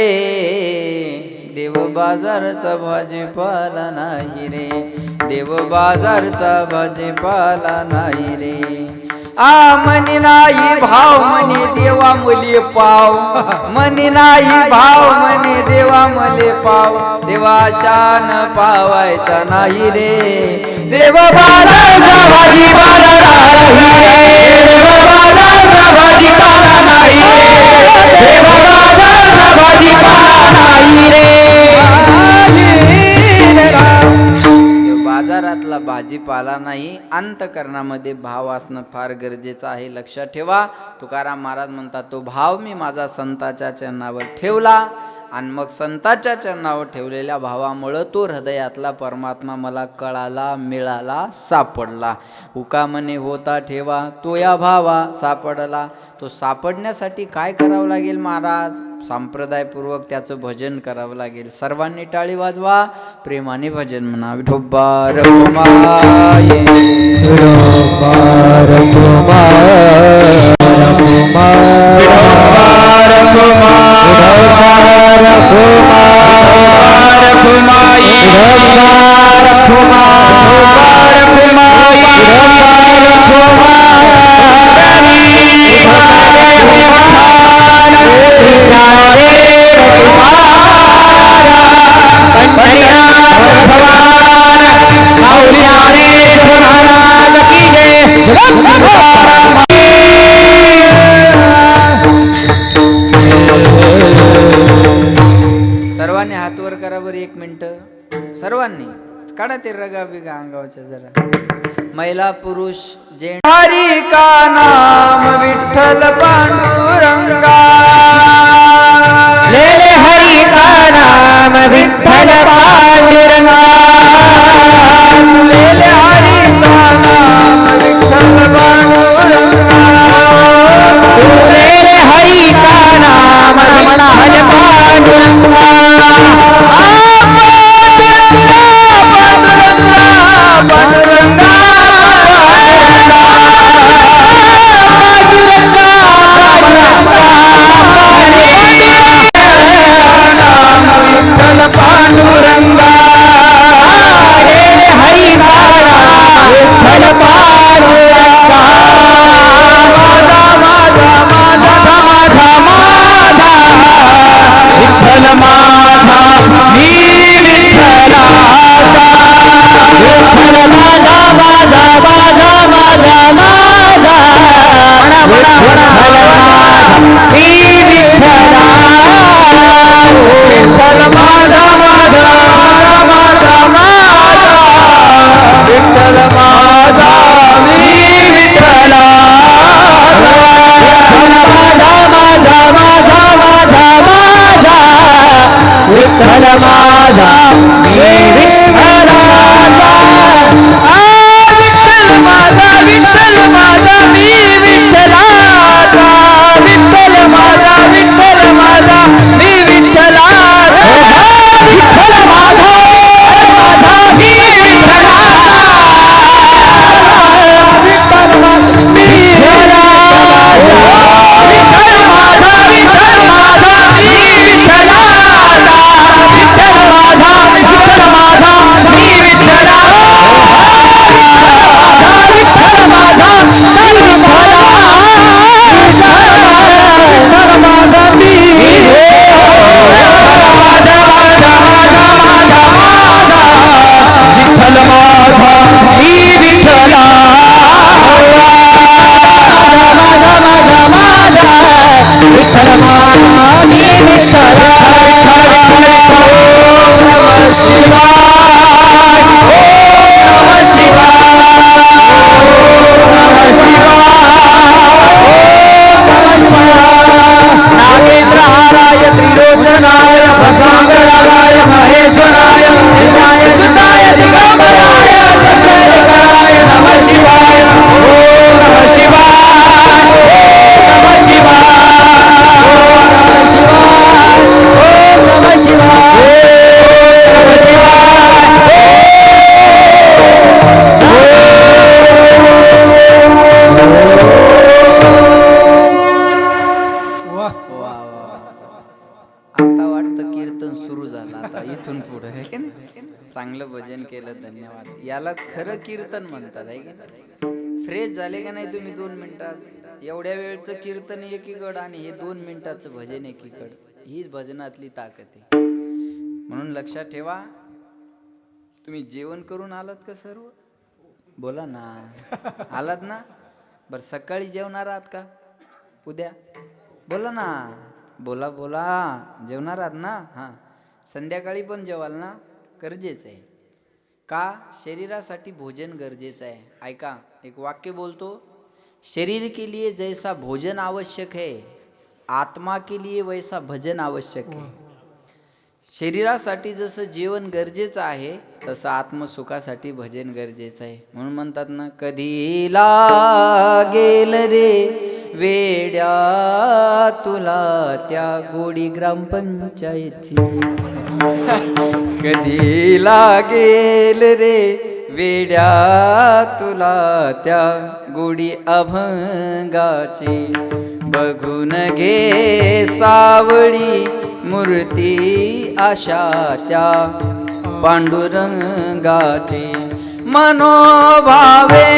[SPEAKER 2] देव बाजारचा भाजीपाला नाही रे, देव बाजारचा भाजीपाला नाही रे. म्हणे नाही भाव म्हणे देवा मले पाव, म्हणे नाही भाव म्हणे देवा मले पाव, देवाशान पावायचा नाही रे, देव बाजारचा भाजीपाला नाही रे, देव बाजारचा भाजीपाला नाही रे, देव बाजारचा भाजीपाला नाही रे. बाजारातला भाजीपाला नाही. अंतकरणामध्ये भाव असणं फार गरजेचं आहे, लक्षात ठेवा. तुकाराम महाराज म्हणतात, तो भाव मी माझा संताच्या चरणावर ठेवला, आणि मग संताच्या चरणावर ठेवलेल्या भावामुळं तो हृदयातला परमात्मा मला कळाला, मिळाला, सापडला. उका म्हणे होता ठेवा, तो या भावा सापडला. तो सापडण्यासाठी काय करावं लागेल महाराज? संप्रदायपूर्वक त्याचं भजन करावं लागेल. सर्वांनी टाळी वाजवा, प्रेमाने भजन म्हणा. विठोबा रखुमाये, विठोबा रखुमाये, विठोबा सर्वांनी हात वर करा बरं, 1 मिनिट. सर्वांनी काढा ते रगा बिगा अंगावच्या जरा. महिला पुरुष जे हरी का नाम विठ्ठल पांडुरंगा,
[SPEAKER 3] ले हरी का नाम विठ्ठल पांडुरंगा,
[SPEAKER 2] ले हरी का नाम विठ्ठल पांडुरंगा. चांगलं भजन केलं, धन्यवाद. यालाच खरं कीर्तन म्हणतात आहे की नाही? फ्रेश झाले का नाही तुम्ही 2 मिनिटात? एवढ्या वेळचं कीर्तन एकीकड आणि हे 2 मिनिटाचं भजन एकीकड, हीच भजनातली ताकद आहे. म्हणून लक्षात ठेवा. तुम्ही जेवण करून आलात का सर्व? बोला ना, आलात ना? बरं, सकाळी जेवणार आहात का उद्या? बोला ना, बोला बोला, जेवणार आहात ना? हां, संध्याकाळी पण जेवाल ना? गरजेचं आहे. का? शरीरासाठी भोजन गरजेचं आहे. ऐका, एक वाक्य बोलतो, शरीर के लिए जैसा भोजन आवश्यक है, आत्मा के लिए वैसा भजन आवश्यक है. शरीरासाठी जसं जेवण गरजेचं आहे तसं आत्मसुखासाठी भजन गरजेचं आहे. म्हणून म्हणतात ना, कधी लागेल रे वेड्या तुला त्या गोडी ग्रामपंचायतची, कधी लागेल रे वेड्या तुला त्या गोडी अभंगाची, बघून घे सावळी मूर्ती आशा त्या पांडुरंगाची, मनोभावे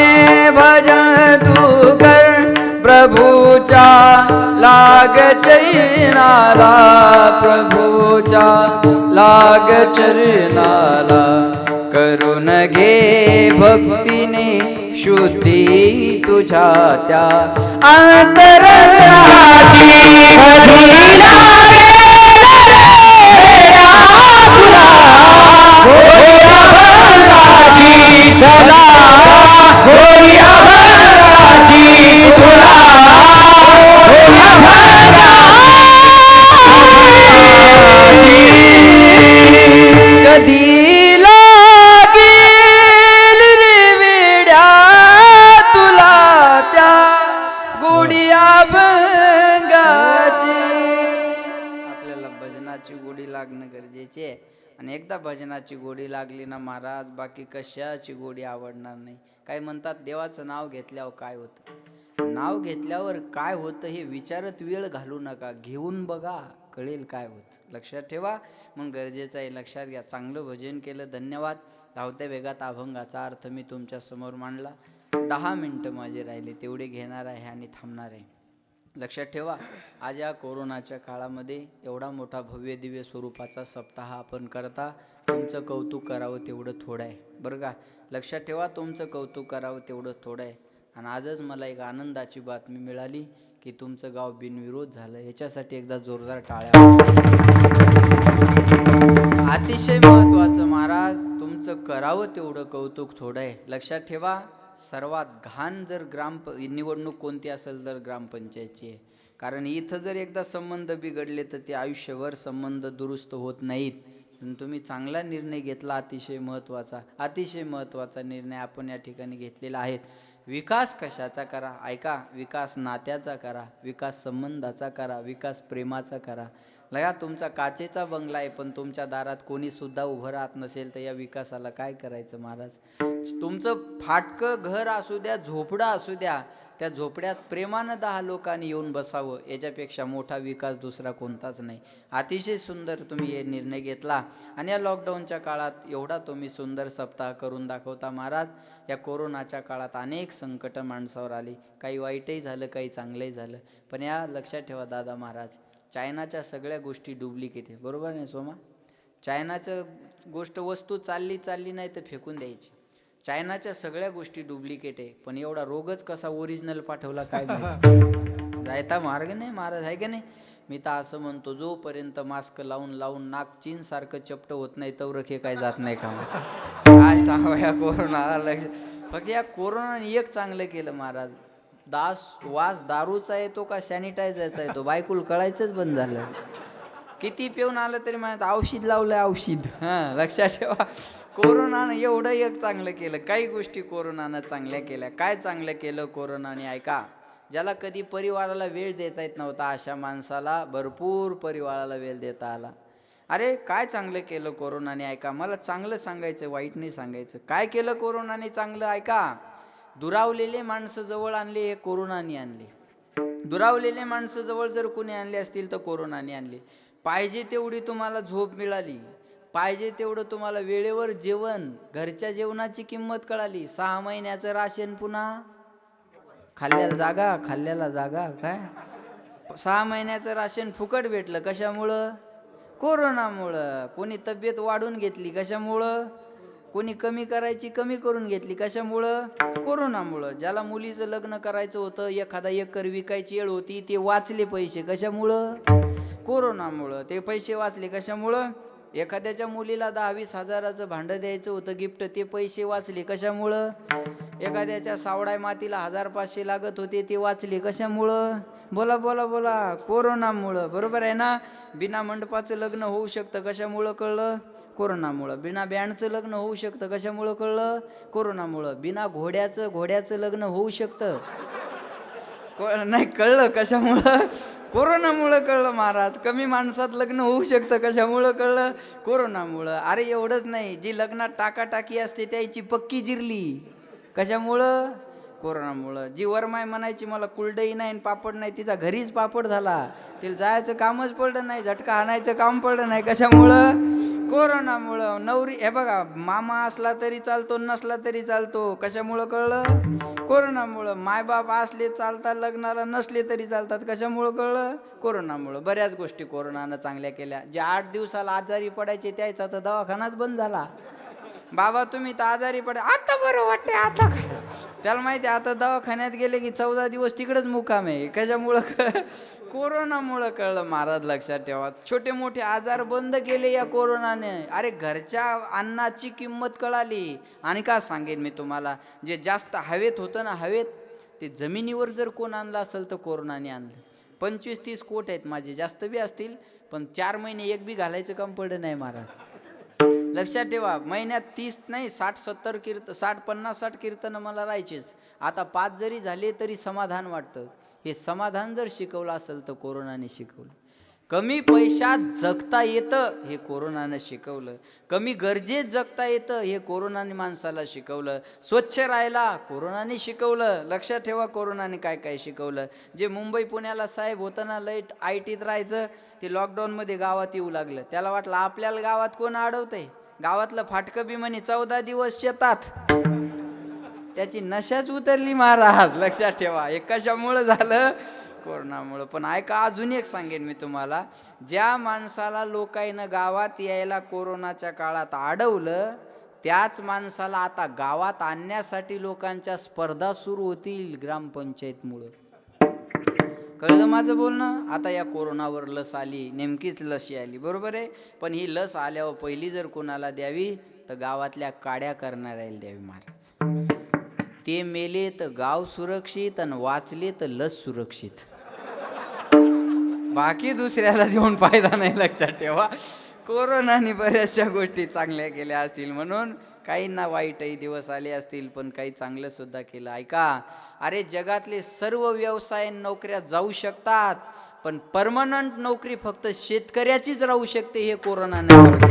[SPEAKER 2] भजन तू कर प्रभूच्या लाग चरणाला, प्रभूच्या लाग चरणाला, करून घे भक्तीने शुद्धी तुझ्या त्या अंतरंगाची, कधी लागेल रे वेड्या तुला त्या गोडी अभंगाची. आपल्याला भजनाची गोडी लागणं गरजेचे आहे. आणि एकदा भजनाची गोडी लागली ना महाराज, बाकी कशाची गोडी आवडणार नाही. काय म्हणतात, देवाचं नाव घेतल्यावर काय होतं, नाव घेतल्यावर काय होतं हे विचारत वेळ घालू नका, घेऊन बघा, कळेल काय होतं. लक्षात ठेवा. मग गरजेचं आहे, लक्षात घ्या. चांगलं भजन केलं, धन्यवाद. धावत्या वेगात अभंगाचा अर्थ मी तुमच्या समोर मांडला. 10 मिनटं माझे राहिले, तेवढे घेणार आहे आणि थांबणार आहे. लक्षात ठेवा, आज या कोरोनाच्या काळामध्ये एवढा मोठा भव्य दिव्य स्वरूपाचा सप्ताह आपण करता. तुमचं कौतुक करावं तेवढं थोडं आहे, बरं का? लक्षात ठेवा, तुमचं कौतुक करावं तेवढं थोडं आहे. आणि आजच मला एक आनंदाची बातमी मिळाली की तुमचं गाव बिनविरोध झालं. याच्यासाठी एकदा जोरदार टाळ्या. अतिशय महत्त्वाचं महाराज, तुमचं करावं तेवढं कौतुक थोडं आहे. लक्षात ठेवा, सर्वात घाण जर निवडणूक कोणती असेल तर ग्रामपंचायतची आहे. कारण इथं जर एकदा संबंध बिघडले तर ते आयुष्यभर संबंध दुरुस्त होत नाहीत. पण तुम्ही चांगला निर्णय घेतला, अतिशय महत्त्वाचा निर्णय आपण या ठिकाणी घेतलेला आहे. विकास कशाचा करा? ऐका, विकास नात्याचा करा, विकास संबंधाचा करा, विकास प्रेमाचा करा. लगा, तुमचा काचेचा बंगला आहे पण तुमच्या दारात कोणी सुद्धा उभं राहत नसेल तर या विकासाला काय करायचं महाराज? तुमचं फाटकं घर असू द्या, झोपडा असू द्या, त्या झोपड्यात प्रेमानं 10 लोकांनी येऊन बसावं, याच्यापेक्षा मोठा विकास दुसरा कोणताच नाही. अतिशय सुंदर तुम्ही हे निर्णय घेतला आणि या लॉकडाऊनच्या काळात एवढा तुम्ही सुंदर सप्ताह करून दाखवता महाराज. या कोरोनाच्या काळात अनेक संकट माणसावर आली, काही वाईटही झालं, काही चांगलंही झालं. पण या लक्षात ठेवा दादा महाराज, चायनाच्या सगळ्या गोष्टी डुप्लिकेट आहे, बरोबर नाही सोमा? चायनाचं गोष्ट वस्तू चालली नाही तर फेकून द्यायची. चायनाच्या सगळ्या गोष्टी डुप्लिकेट आहे, पण एवढा रोगच कसा ओरिजिनल पाठवला काय माहिती? जायता मार्ग नाही महाराज, आहे का नाही? मी तर असं म्हणतो, जोपर्यंत मास्क लावून नाक चीनसारखं चपट होत नाही तवरखे काय जात नाही का? काय सांगा या कोरोनाला. फक्त या कोरोनाने एक चांगलं केलं महाराज, वास दारूचा येतो का सॅनिटायझरचा येतो बायकुल कळायचंच बंद झालं. किती पिऊन आलं तरी म्हणत औषध लावलंय औषध. हां, लक्षात ठेवा, कोरोनानं एवढं एक चांगलं केलं. काही गोष्टी कोरोनानं चांगल्या केल्या. काय चांगलं केलं कोरोनाने? ऐका, ज्याला कधी परिवाराला वेळ देता येत नव्हता अशा माणसाला भरपूर परिवाराला वेळ देता आला. अरे काय चांगलं केलं कोरोनाने? ऐका, मला चांगलं सांगायचं, वाईट नाही सांगायचं. काय केलं कोरोनाने चांगलं? ऐका, दुरावलेले माणसं जवळ आणले, हे कोरोनाने आणले. दुरावलेले माणसं जवळ जर कोणी आणले असतील तर कोरोनाने आणले. पाहिजे तेवढी तुम्हाला झोप मिळाली, पाहिजे तेवढं तुम्हाला वेळेवर जेवण, घरच्या जेवणाची किंमत कळाली. 6 महिन्याचं राशन पुन्हा खाल्ल्याला जागा काय. 6 महिन्याचं राशन फुकट भेटलं कशामुळं? कोरोनामुळं. कोणी तब्येत वाढून घेतली कशामुळं? कोणी कमी करायची कमी करून घेतली कशामुळं? कोरोनामुळं. ज्याला मुलीचं लग्न करायचं होतं, एखादा एकर विकायची वेळ होती, ते वाचले पैसे कशामुळं? कोरोनामुळं. ते पैसे वाचले कशामुळं? एखाद्याच्या मुलीला 10-20 हजाराचं भांडं द्यायचं होतं गिफ्ट, ते पैसे वाचले कशामुळं? एखाद्याच्या सावडाय मातीला 1000-500 लागत होते, ते वाचले कशामुळं? बोला बोला बोला, कोरोनामुळं. बरोबर आहे ना. बिना मंडपाचं लग्न होऊ शकतं कशामुळं कळलं? कोरोनामुळं. बिना बँडचं लग्न होऊ शकतं कशामुळं कळलं? कोरोनामुळं. बिना घोड्याचं लग्न होऊ शकतं नाही कळलं कशामुळं? कोरोनामुळं कळलं महाराज. कमी माणसात लग्न होऊ शकतं कशामुळं कळलं? कोरोनामुळं. अरे एवढंच नाही, जी लग्नात टाकाटाकी असते त्याची पक्की जिरली कशामुळं? कोरोनामुळं. जी वरमाय म्हणायची मला कुलडई नाही पापड नाही, तिचा घरीच पापड झाला, तिला जायचं कामच पडलं नाही, झटका आणायचं काम पडलं नाही कशामुळं? कोरोनामुळं. नवरी हे बघा, मामा असला तरी चालतो, नसला तरी चालतो कशामुळं कळलं? कोरोनामुळं. मायबाप असले चालतात लग्नाला, नसले तरी चालतात कशामुळं कळलं? कोरोनामुळं. बऱ्याच गोष्टी कोरोनानं चांगल्या केल्या. जे 8 दिवसाला आजारी पडायचे त्याचा तर दवाखानाच बंद झाला. बाबा तुम्ही तर आजारी पडा, आता बरं वाटते आता. त्याला माहिती आहे आता दवाखान्यात गेले की 14 दिवस तिकडंच मुक्काम आहे. कशामुळं? कोरोनामुळं कळलं महाराज. लक्षात ठेवा, छोटे मोठे आजार बंद केले या कोरोनाने. अरे घरच्या अन्नाची किंमत कळाली. आणि का सांगेन मी तुम्हाला, जे जास्त हवेत होतं ना, हवेत ते जमिनीवर जर कोण आणलं असेल तर कोरोनाने आणलं. 25-30 कोट आहेत माझे, जास्त बी असतील, पण 4 महिने एक बी घालायचं काम पडलं नाही महाराज. लक्षात ठेवा, महिन्यात 30 नाही 60-70 कीर्तन, 50-60 कीर्तन मला राहायचेच. आता 5 जरी झाले तरी समाधान वाटतं. हे समाधान जर शिकवलं असेल तर कोरोनाने शिकवलं. कमी पैशात जगता येतं हे कोरोनानं शिकवलं. कमी गरजेत जगता येतं हे कोरोनाने माणसाला शिकवलं. स्वच्छ राहायला कोरोनाने शिकवलं. लक्षात ठेवा कोरोनाने काय काय शिकवलं. जे मुंबई पुण्याला साहेब होतं ना, लाईट ITत राहायचं, ते लॉकडाऊनमध्ये गावात येऊ लागलं. त्याला वाटलं आपल्याला गावात कोण अडवतंय, गावातलं फाटकं बी म्हणे 14 दिवस शेतात. त्याची नशाच उतरली महाराज. लक्षात ठेवा, हे कशामुळं झालं? कोरोनामुळं. पण ऐका, अजून एक सांगेन मी तुम्हाला, ज्या माणसाला लोकांना गावात यायला कोरोनाच्या काळात अडवलं, त्याच माणसाला आता गावात आणण्यासाठी लोकांच्या स्पर्धा सुरू होतील ग्रामपंचायतमुळं. कळलं माझं बोलणं? आता या कोरोनावर लस आली, नेमकीच लस आली, बरोबर आहे. पण ही लस आल्यावर पहिली जर कोणाला द्यावी तर गावातल्या काड्या करणाऱ्याला द्यावी महाराज. ते मेले तर गाव सुरक्षित आणि वाचले तर लस सुरक्षित. बाकी दुसऱ्याला देऊन फायदा नाही. लक्षात ठेवा, कोरोनाने बऱ्याचशा गोष्टी चांगल्या केल्या असतील, म्हणून काहींना वाईटही दिवस आले असतील, पण काही चांगलं सुद्धा केलं. ऐका, अरे जगातले सर्व व्यवसाय नोकऱ्या जाऊ शकतात, पण परमनंट नोकरी फक्त शेतकऱ्याचीच राहू शकते हे कोरोनाने.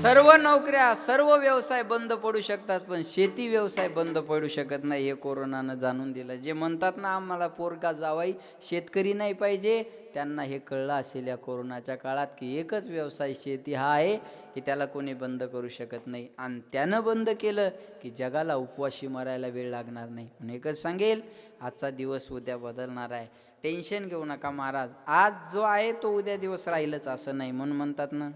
[SPEAKER 2] सर्व नोकऱ्या सर्व व्यवसाय बंद पडू शकतात, पण शेती व्यवसाय बंद पडू शकत नाही हे कोरोनानं जाणून दिलं. जे म्हणतात ना आम्हाला पोरगा जावाई शेतकरी नाही पाहिजे, त्यांना हे कळलं असेल या कोरोनाच्या काळात की एकच व्यवसाय शेती हा आहे की त्याला कोणी बंद करू शकत नाही. आणि त्यानं बंद केलं की जगाला उपवाशी मरायला वेळ लागणार नाही. म्हणून एकच सांगेल, आजचा दिवस उद्या बदलणार आहे. टेन्शन घेऊ नका महाराज. आज जो आहे तो उद्या दिवस राहीलच असं नाही. म्हणून म्हणतात ना,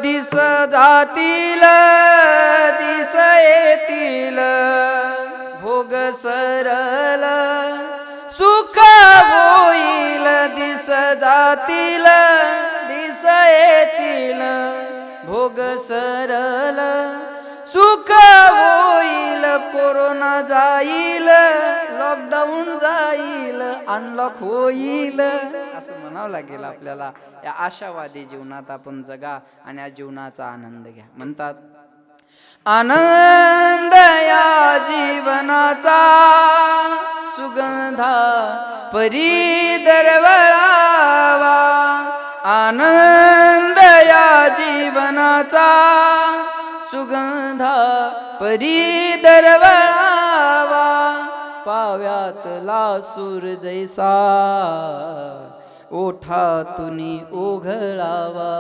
[SPEAKER 2] दिस जातील दिस येतील भोग सरल सुख होईल. दिस जातील दिस येतील भोग सरल सुख होईल. कोरोना जाईल, लॉकडाऊन जाईल, अनलॉक होईल, असं म्हणावं लागेल आपल्याला. या आशावादी जीवनात आपण जगा आणि या जीवनाचा आनंद घ्या. म्हणतात, आनंद या जीवनाचा सुगंधा परी दरवळावा. आनंद या जीवनाचा सुगंधा परी दरवळावा. पाव्यातला सूर जैसा ओठातून ओघळावा,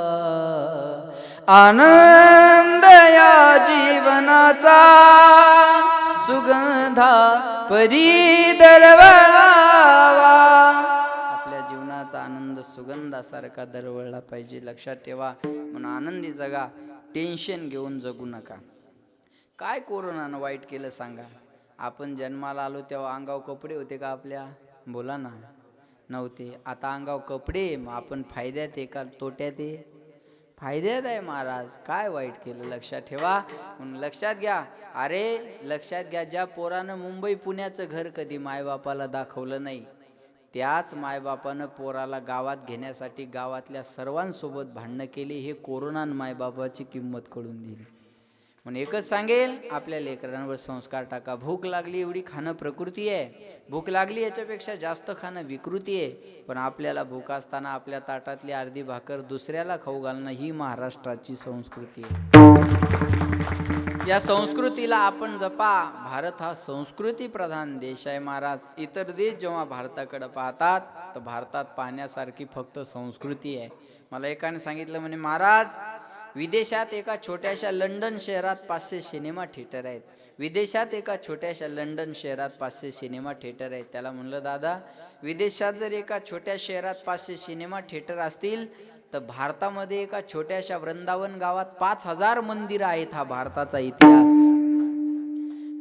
[SPEAKER 2] आनंद या जीवनाचा सुगंधा परी दरवळावा. आपल्या जीवनाचा आनंद सुगंधासारखा दरवळला पाहिजे, लक्षात ठेवा. म्हणून आनंदी जगा, टेन्शन घेऊन जगू नका. काय कोरोनानं वाईट केलं सांगा? आपण जन्माला आलो तेव्हा अंगावर कपडे होते का आपल्या? बोला ना, नव्हते. आता अंगावर कपडे, मग आपण फायद्यात आहे का तोट्यात आहे? फायद्यात आहे महाराज. काय वाईट केलं? लक्षात ठेवा. म्हणून लक्षात घ्या. अरे लक्षात घ्या, ज्या पोरानं मुंबई पुण्याचं घर कधी मायबापाला दाखवलं नाही, त्याच मायबापानं पोराला गावात घेण्यासाठी गावातल्या सर्वांसोबत भांडणं केली. हे कोरोनानं मायबापाची किंमत कळून दिली. म्हणून एकच सांगेल, आपल्या लेकरांवर संस्कार टाका. भूक लागली एवढी खाणं प्रकृती आहे, भूक लागली याच्यापेक्षा जास्त खाणं विकृती आहे. पण आपल्याला भूक असताना आपल्या ताटातली अर्धी भाकर दुसऱ्याला खाऊ घालणं ही महाराष्ट्राची संस्कृती आहे. या संस्कृतीला आपण जपा. भारत हा संस्कृती प्रधान देश आहे महाराज. इतर देश जेव्हा भारताकडे पाहतात तर भारतात पाहण्यासारखी फक्त संस्कृती आहे. मला एकाने सांगितलं, म्हणे महाराज विदेशात एका छोट्याशा लंडन शहरात 500 सिनेमा थिएटर आहेत. विदेशात एका छोट्याशा लंडन शहरात 500 सिनेमा थिएटर आहेत. त्याला म्हणलं, दादा विदेशात जर एका छोट्या शहरात 500 सिनेमा थिएटर असतील तर भारतामध्ये एका छोट्याशा वृंदावन गावात 5000 मंदिर आहेत. हा भारताचा इतिहास.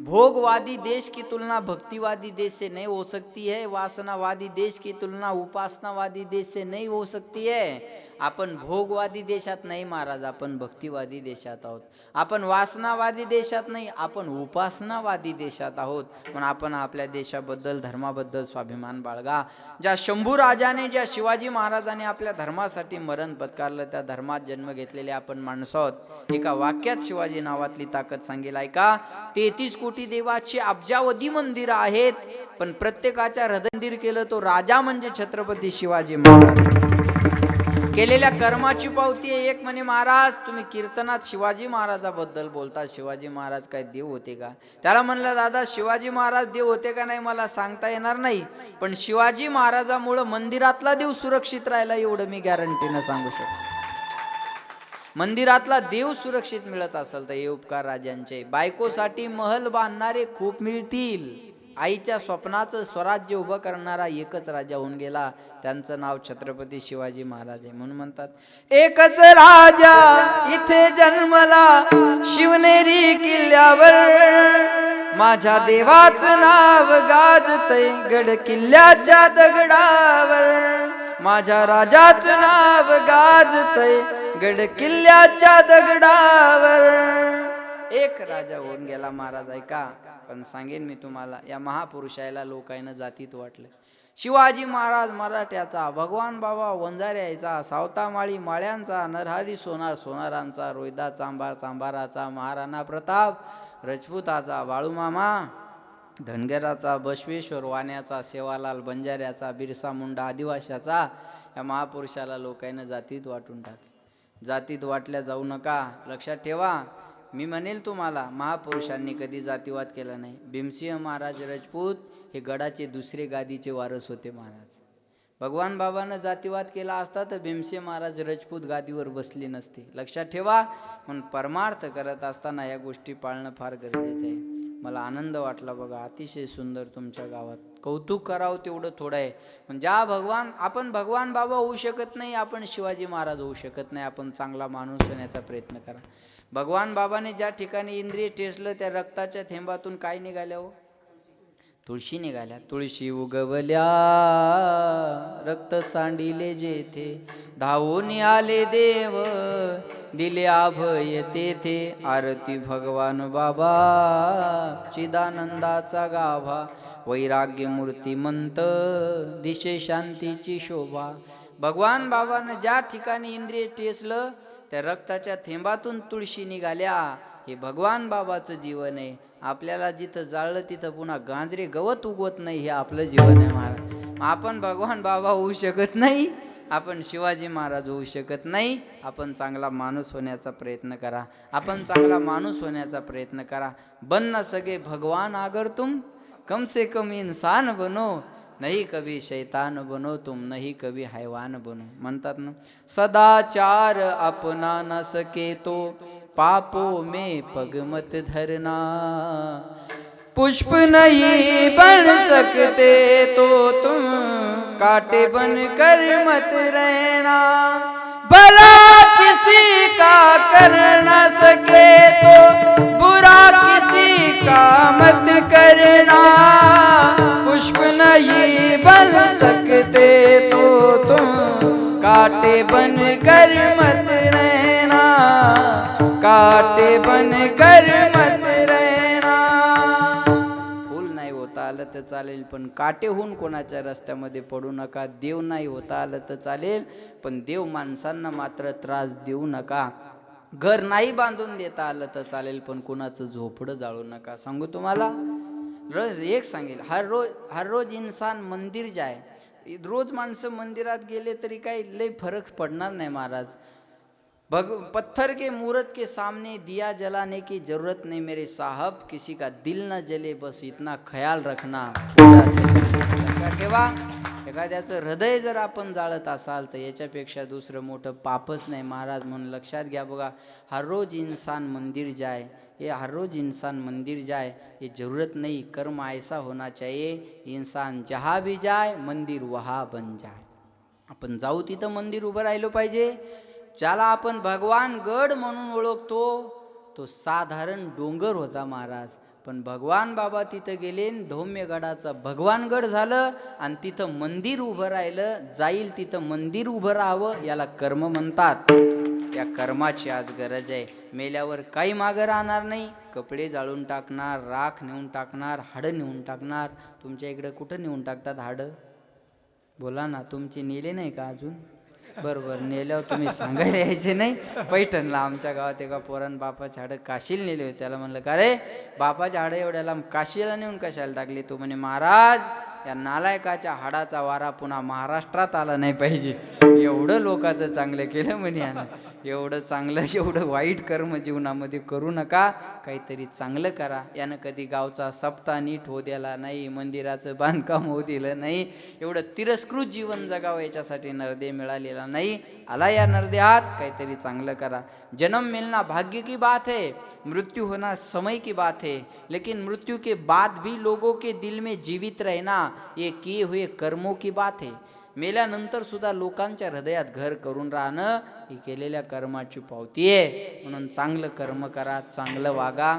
[SPEAKER 2] भोगवादी देश की तुलना भक्तिवादी देश से नहीं हो सकती है. वासनावादी देश की तुलना उपासनावादी देश से नहीं हो सकती है. आपण भोगवादी देशात नाही महाराज, आपण भक्तिवादी देशात आहोत. आपण वासनावादी देशात नाही, आपण उपासनावादी देशात आहोत. पण आपण आपल्या देशाबद्दल, धर्माबद्दल स्वाभिमान बाळगा. ज्या शंभू राजाने, ज्या शिवाजी महाराजाने आपल्या धर्मासाठी मरण पत्कारलं, त्या धर्मात जन्म घेतलेले आपण माणसं आहोत. एका वाक्यात शिवाजी नावातली ताकद सांगेल, ऐका. 33 कोटी देवाची अब्जावधी मंदिरं आहेत, पण प्रत्येकाच्या हृदय केलं तो राजा म्हणजे छत्रपती शिवाजी महाराज. केलेल्या कर्माची पावती आहे. एक म्हणे, महाराज तुम्ही कीर्तनात शिवाजी महाराजाबद्दल बोलता, शिवाजी महाराज काय देव होते का? त्याला म्हणलं, दादा शिवाजी महाराज देव होते का नाही मला सांगता येणार नाही, पण शिवाजी महाराजामुळं मंदिरातला देव सुरक्षित राहिला एवढं मी गॅरंटीनं सांगू शकतो. मंदिरातला देव सुरक्षित मिळत असेल तर हे उपकार राजांचे. बायकोसाठी महल बांधणारे खूप मिळतील, आईच्या स्वप्नाचं स्वराज्य उभं करणारा एकच राजा होऊन गेला, त्यांचं नाव छत्रपती शिवाजी महाराज आहे. म्हणून म्हणतात, एकच राजा इथे जन्मला शिवनेरी किल्ल्यावर, माझ्या देवाचं नाव गाजतय गड किल्ल्याच्या दगडावर, माझ्या राजाचं नाव गाजतय गड किल्ल्याच्या दगडावर. एक राजा होऊन गेला महाराज. ऐका, पण सांगेन मी तुम्हाला, या महापुरुषाला लोकांना जातीत वाटलं. शिवाजी महाराज मराठ्याचा, भगवान बाबा वंजाऱ्याचा, सावतामाळी माळ्यांचा, नरहरी सोनार सोनारांचा, रोहिदास चांभार चांभाराचा, महाराणा प्रताप रजपुताचा, बाळूमामा धनगराचा, बसवेश्वर वाण्याचा, सेवालाल बंजाऱ्याचा, बिरसा मुंडा आदिवाशाचा, या महापुरुषाला लोकांना जातीत वाटून टाकले. जातीत वाटल्या जाऊ नका. लक्षात ठेवा, मी म्हणेल तुम्हाला, महापुरुषांनी कधी जातीवाद केला नाही. भीमसिंह महाराज राजपूत हे गडाचे दुसरे गादीचे वारस होते महाराज. भगवान बाबानं जातीवाद केला असता तर भीमसिंह महाराज राजपूत गादीवर बसले नसते. लक्षात ठेवा. म्हणून परमार्थ करत असताना या गोष्टी पाळणं फार गरजेचं आहे. मला आनंद वाटला बघा, अतिशय सुंदर तुमच्या गावात. कौतुक करावं तेवढं थोडं आहे. पण ज्या आपण भगवान बाबा होऊ शकत नाही, आपण शिवाजी महाराज होऊ शकत नाही. आपण चांगला माणूस होण्याचा प्रयत्न करा. भगवान बाबाने ज्या ठिकाणी इंद्रिय टेसलं त्या रक्ताच्या थेंबातून काय निघाल्या हो? तुळशी निघाल्या. तुळशी उगवल्या रक्त सांडिले जेथे, धावून आले देव दिले अभय तेथे. आरती भगवान बाबा चिदानंदाचा गाभा, वैराग्य मूर्तिमंत दिशे शांतीची शोभा. भगवान बाबानं ज्या ठिकाणी इंद्रिय टेसलं त्या रक्ताच्या थेंबातून तुळशी निघाल्या. हे भगवान बाबाचं जीवन आहे. आपल्याला जिथं जाळलं तिथं पुन्हा गांजरे गवत उगवत नाही, हे आपलं जीवन आहे महाराज. आपण भगवान बाबा होऊ शकत नाही, आपण शिवाजी महाराज होऊ शकत नाही. आपण चांगला माणूस होण्याचा प्रयत्न करा. आपण चांगला माणूस होण्याचा प्रयत्न करा. बनना सगे भगवान अगर तुम, कम से कम इंसान बनो. नहीं कभी शैतान बनो तुम, नहीं कभी हैवान बनो. म्हणतात ना, सदाचार अपना न सके तो पापों में पग मत धरना. पुष्प नहीं बन सकते तो तुम कांटे बन कर मत रहना. भला किसी का कर न सके तो बुरा किसी का मत करना. पुष्प नहीं बन सकते तो तुम कांटे बन कर मत रहना. कांटे बन कर मत रहना. फूल नाही होता आलं तर चालेल, पण काटे होऊन कोणाच्या रस्त्यामध्ये पडू नका. देव नाही होता आलं तर चालेल, पण देव माणसांना मात्र त्रास देऊ नका. घर नाही बांधून देता आलं तर चालेल, पण कुणाचं झोपडं जाळू नका. सांगू तुम्हाला, रोज एक सांगेल, हर रोज इंसान मंदिर जाय. रोज माणसं मंदिरात गेले तरी काही लय फरक पडणार नाही महाराज. पत्थर के मूर्त के सामने दिया जलाने की जरूरत नहीं मेरे साहब. किसी का दिल न जले, बस इतना ख्याल रखना. ठेवा, एखाद्याचं हृदय जर आपण जाळत असाल तर याच्यापेक्षा दुसरं मोठं पापच नाही महाराज. म्हणून लक्षात घ्या बघा, हर रोज इंसान मंदिर जाए, ये हर रोज इंसान मंदिर जाए, ये जरूरत नहीं. कर्म ऐसा होना चाहिए, इंसान जहाँ भी जाए मंदिर वहाँ बन जाए. आपण जाऊ तिथं मंदिर उभं राहिलं पाहिजे. ज्याला आपण भगवान गड म्हणून ओळखतो तो साधारण डोंगर होता महाराज, पण भगवान बाबा तिथं गेले, धौम्यगडाचा भगवान गड झालं आणि तिथं मंदिर उभं राहिलं. जाईल तिथं मंदिर उभं राहावं, याला कर्म म्हणतात. या कर्माची आज गरज आहे. मेल्यावर काही मागं राहणार नाही. कपडे जाळून टाकणार, राख नेऊन टाकणार, हाडं नेऊन टाकणार. तुमच्या इकडं कुठं नेऊन टाकतात हाडं? बोला ना, तुमचे नेले नाही का अजून? बरोबर, नेल्यावर तुम्ही सांगायला यायचे नाही. पैठणला आमच्या गावात एका पोरान बापाचे हाडं काशीला नेले होते. त्याला म्हणलं, का रे बापाच्या हाडं एवढ्याला काशीला नेऊन कशाला टाकली? तो म्हणे, महाराज या नालायकाच्या हाडाचा वारा पुन्हा महाराष्ट्रात आला नाही पाहिजे. एवढं लोकांचं चांगलं केलं म्हणे यानं. एवढं चांगलं, एवढं वाईट कर्म जीवनामध्ये करू नका. काहीतरी चांगलं करा. यानं कधी गावचा सप्ताह नीट होऊ दिला नाही, मंदिराचं बांधकाम होऊ दिलं नाही. एवढं तिरस्कृत जीवन जगावं याच्यासाठी नरदे मिळालेला नाही. आला या नरदेहात, काहीतरी चांगलं करा. जन्म मिलना भाग्य की बात है, मृत्यु होना समय की बात है, लेकिन मृत्यु के बाद भी लोगों के दिल में जीवित रहना ये किए हुए कर्मों की बात है. मेल्यानंतर सुद्धा लोकांच्या हृदयात घर करून राहणं ही केलेल्या कर्माची पावती आहे. म्हणून चांगलं कर्म करा, चांगलं वागा.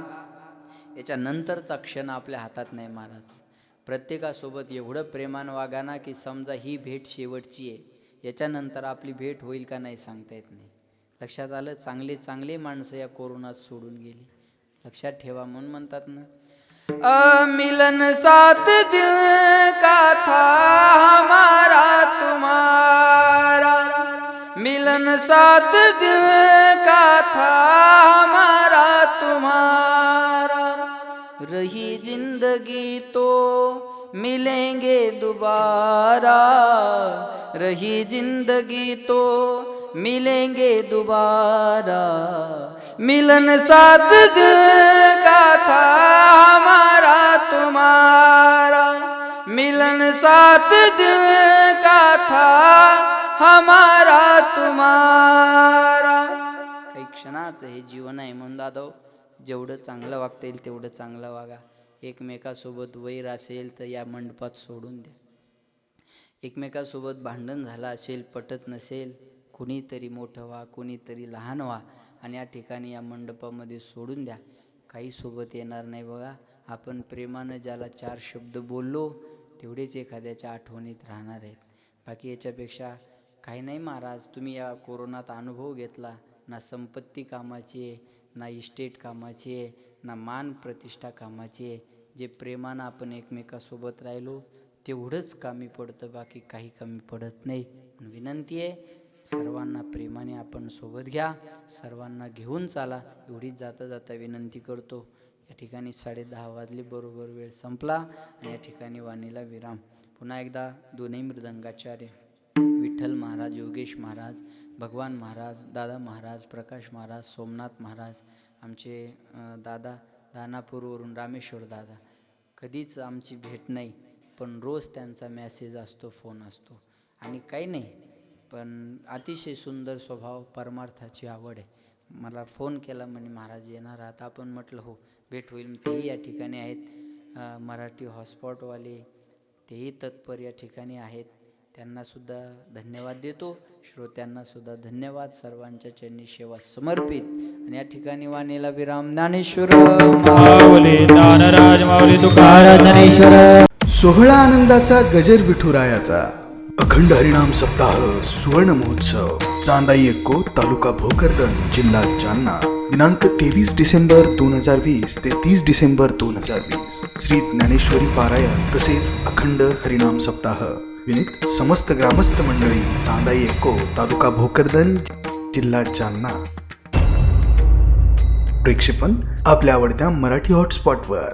[SPEAKER 2] याच्यानंतरचा क्षण आपल्या हातात नाही महाराज. प्रत्येकासोबत एवढं प्रेमानं वागा ना की समजा ही भेट शेवटची आहे. याच्यानंतर आपली भेट होईल का नाही सांगता येत नाही. लक्षात आलं? चांगले चांगले माणसं या कोरोनात सोडून गेली. लक्षात ठेवा. म्हणून म्हणतात ना, मिलन साथ दिल का था हमारा तुम्हारा, मिलन साथ दिल का था हमारा तुम्हारा, रही जिंदगी तो मिलेंगे दोबारा, रही जिंदगी तो मिलेंगे दोबारा, मिलन साथ दिल का था हमारा तुम्हारा, मिलन साथ दिल का था हमारा तुम्हारा. काही क्षणाचं हे जीवन आहे. म्हणून दादा, जेवढं चांगलं वागता येईल तेवढं चांगलं वागा. एकमेकासोबत वैर असेल तर या मंडपात सोडून द्या. एकमेकासोबत भांडण झालं असेल, पटत नसेल, कुणीतरी मोठं व्हा, कुणीतरी लहान व्हा आणि या ठिकाणी या मंडपामध्ये सोडून द्या. काही सोबत येणार नाही बघा. आपण प्रेमानं ज्याला 4 शब्द बोललो तेवढेच एखाद्याच्या आठवणीत राहणार आहेत. बाकी याच्यापेक्षा काही नाही महाराज. तुम्ही या कोरोनात अनुभव घेतला. ना संपत्ती कामाची आहे, ना इस्टेट कामाची आहे, ना मान प्रतिष्ठा कामाची आहे. जे प्रेमानं आपण एकमेकासोबत राहिलो तेवढंच कामी पडतं, बाकी काही कमी पडत नाही. विनंती आहे, सर्वांना प्रेमाने आपण सोबत घ्या, सर्वांना घेऊन चाला. एवढीच जाता जाता विनंती करतो. या ठिकाणी 10:30 वाजले, बरोबर वेळ संपला आणि या ठिकाणी वाणीला विराम. पुन्हा एकदा दोन्ही मृदंगाचार्य विठ्ठल महाराज, योगेश महाराज, भगवान महाराज, दादा महाराज, प्रकाश महाराज, सोमनाथ महाराज, आमचे दादा दानापूरवरून रामेश्वर दादा. कधीच आमची भेट नाही, पण रोज त्यांचा मेसेज असतो, फोन असतो आणि काही नाही, पण अतिशय सुंदर स्वभाव, परमार्थाची आवड आहे. मला फोन केला म्हणे महाराज येणार आहात, आपण म्हटलं हो भेट होईल. तेही या ठिकाणी आहेत, मराठी हॉटस्पॉटवाले तेही तत्पर या ठिकाणी आहेत, त्यांनासुद्धा धन्यवाद देतो, श्रोत्यांनासुद्धा धन्यवाद. सर्वांच्या चरणी सेवा समर्पित. आणि या ठिकाणी वाणीला विराम. ज्ञानेश्वर
[SPEAKER 3] माऊली ज्ञानराज माऊली तुकाराम ज्ञानेश्वर.
[SPEAKER 1] सोहळा आनंदाचा गजर विठुरायाचा. अखंड हरिनाम सप्ताह सुवर्ण महोत्सव. चांदाई एक्को, तालुका भोकरदन, जिल्हा जालना. दिनांक 23 डिसेंबर 2020 ते 30 डिसेंबर 2020. श्री ज्ञानेश्वरी पारायण तसेच अखंड हरिनाम सप्ताह. विनीत समस्त ग्रामस्थ मंडळी, चांदाई एक्को, तालुका भोकरदन, जिल्हा जालना. प्रेक्षेपण आपल्या आवडत्या मराठी हॉटस्पॉटवर.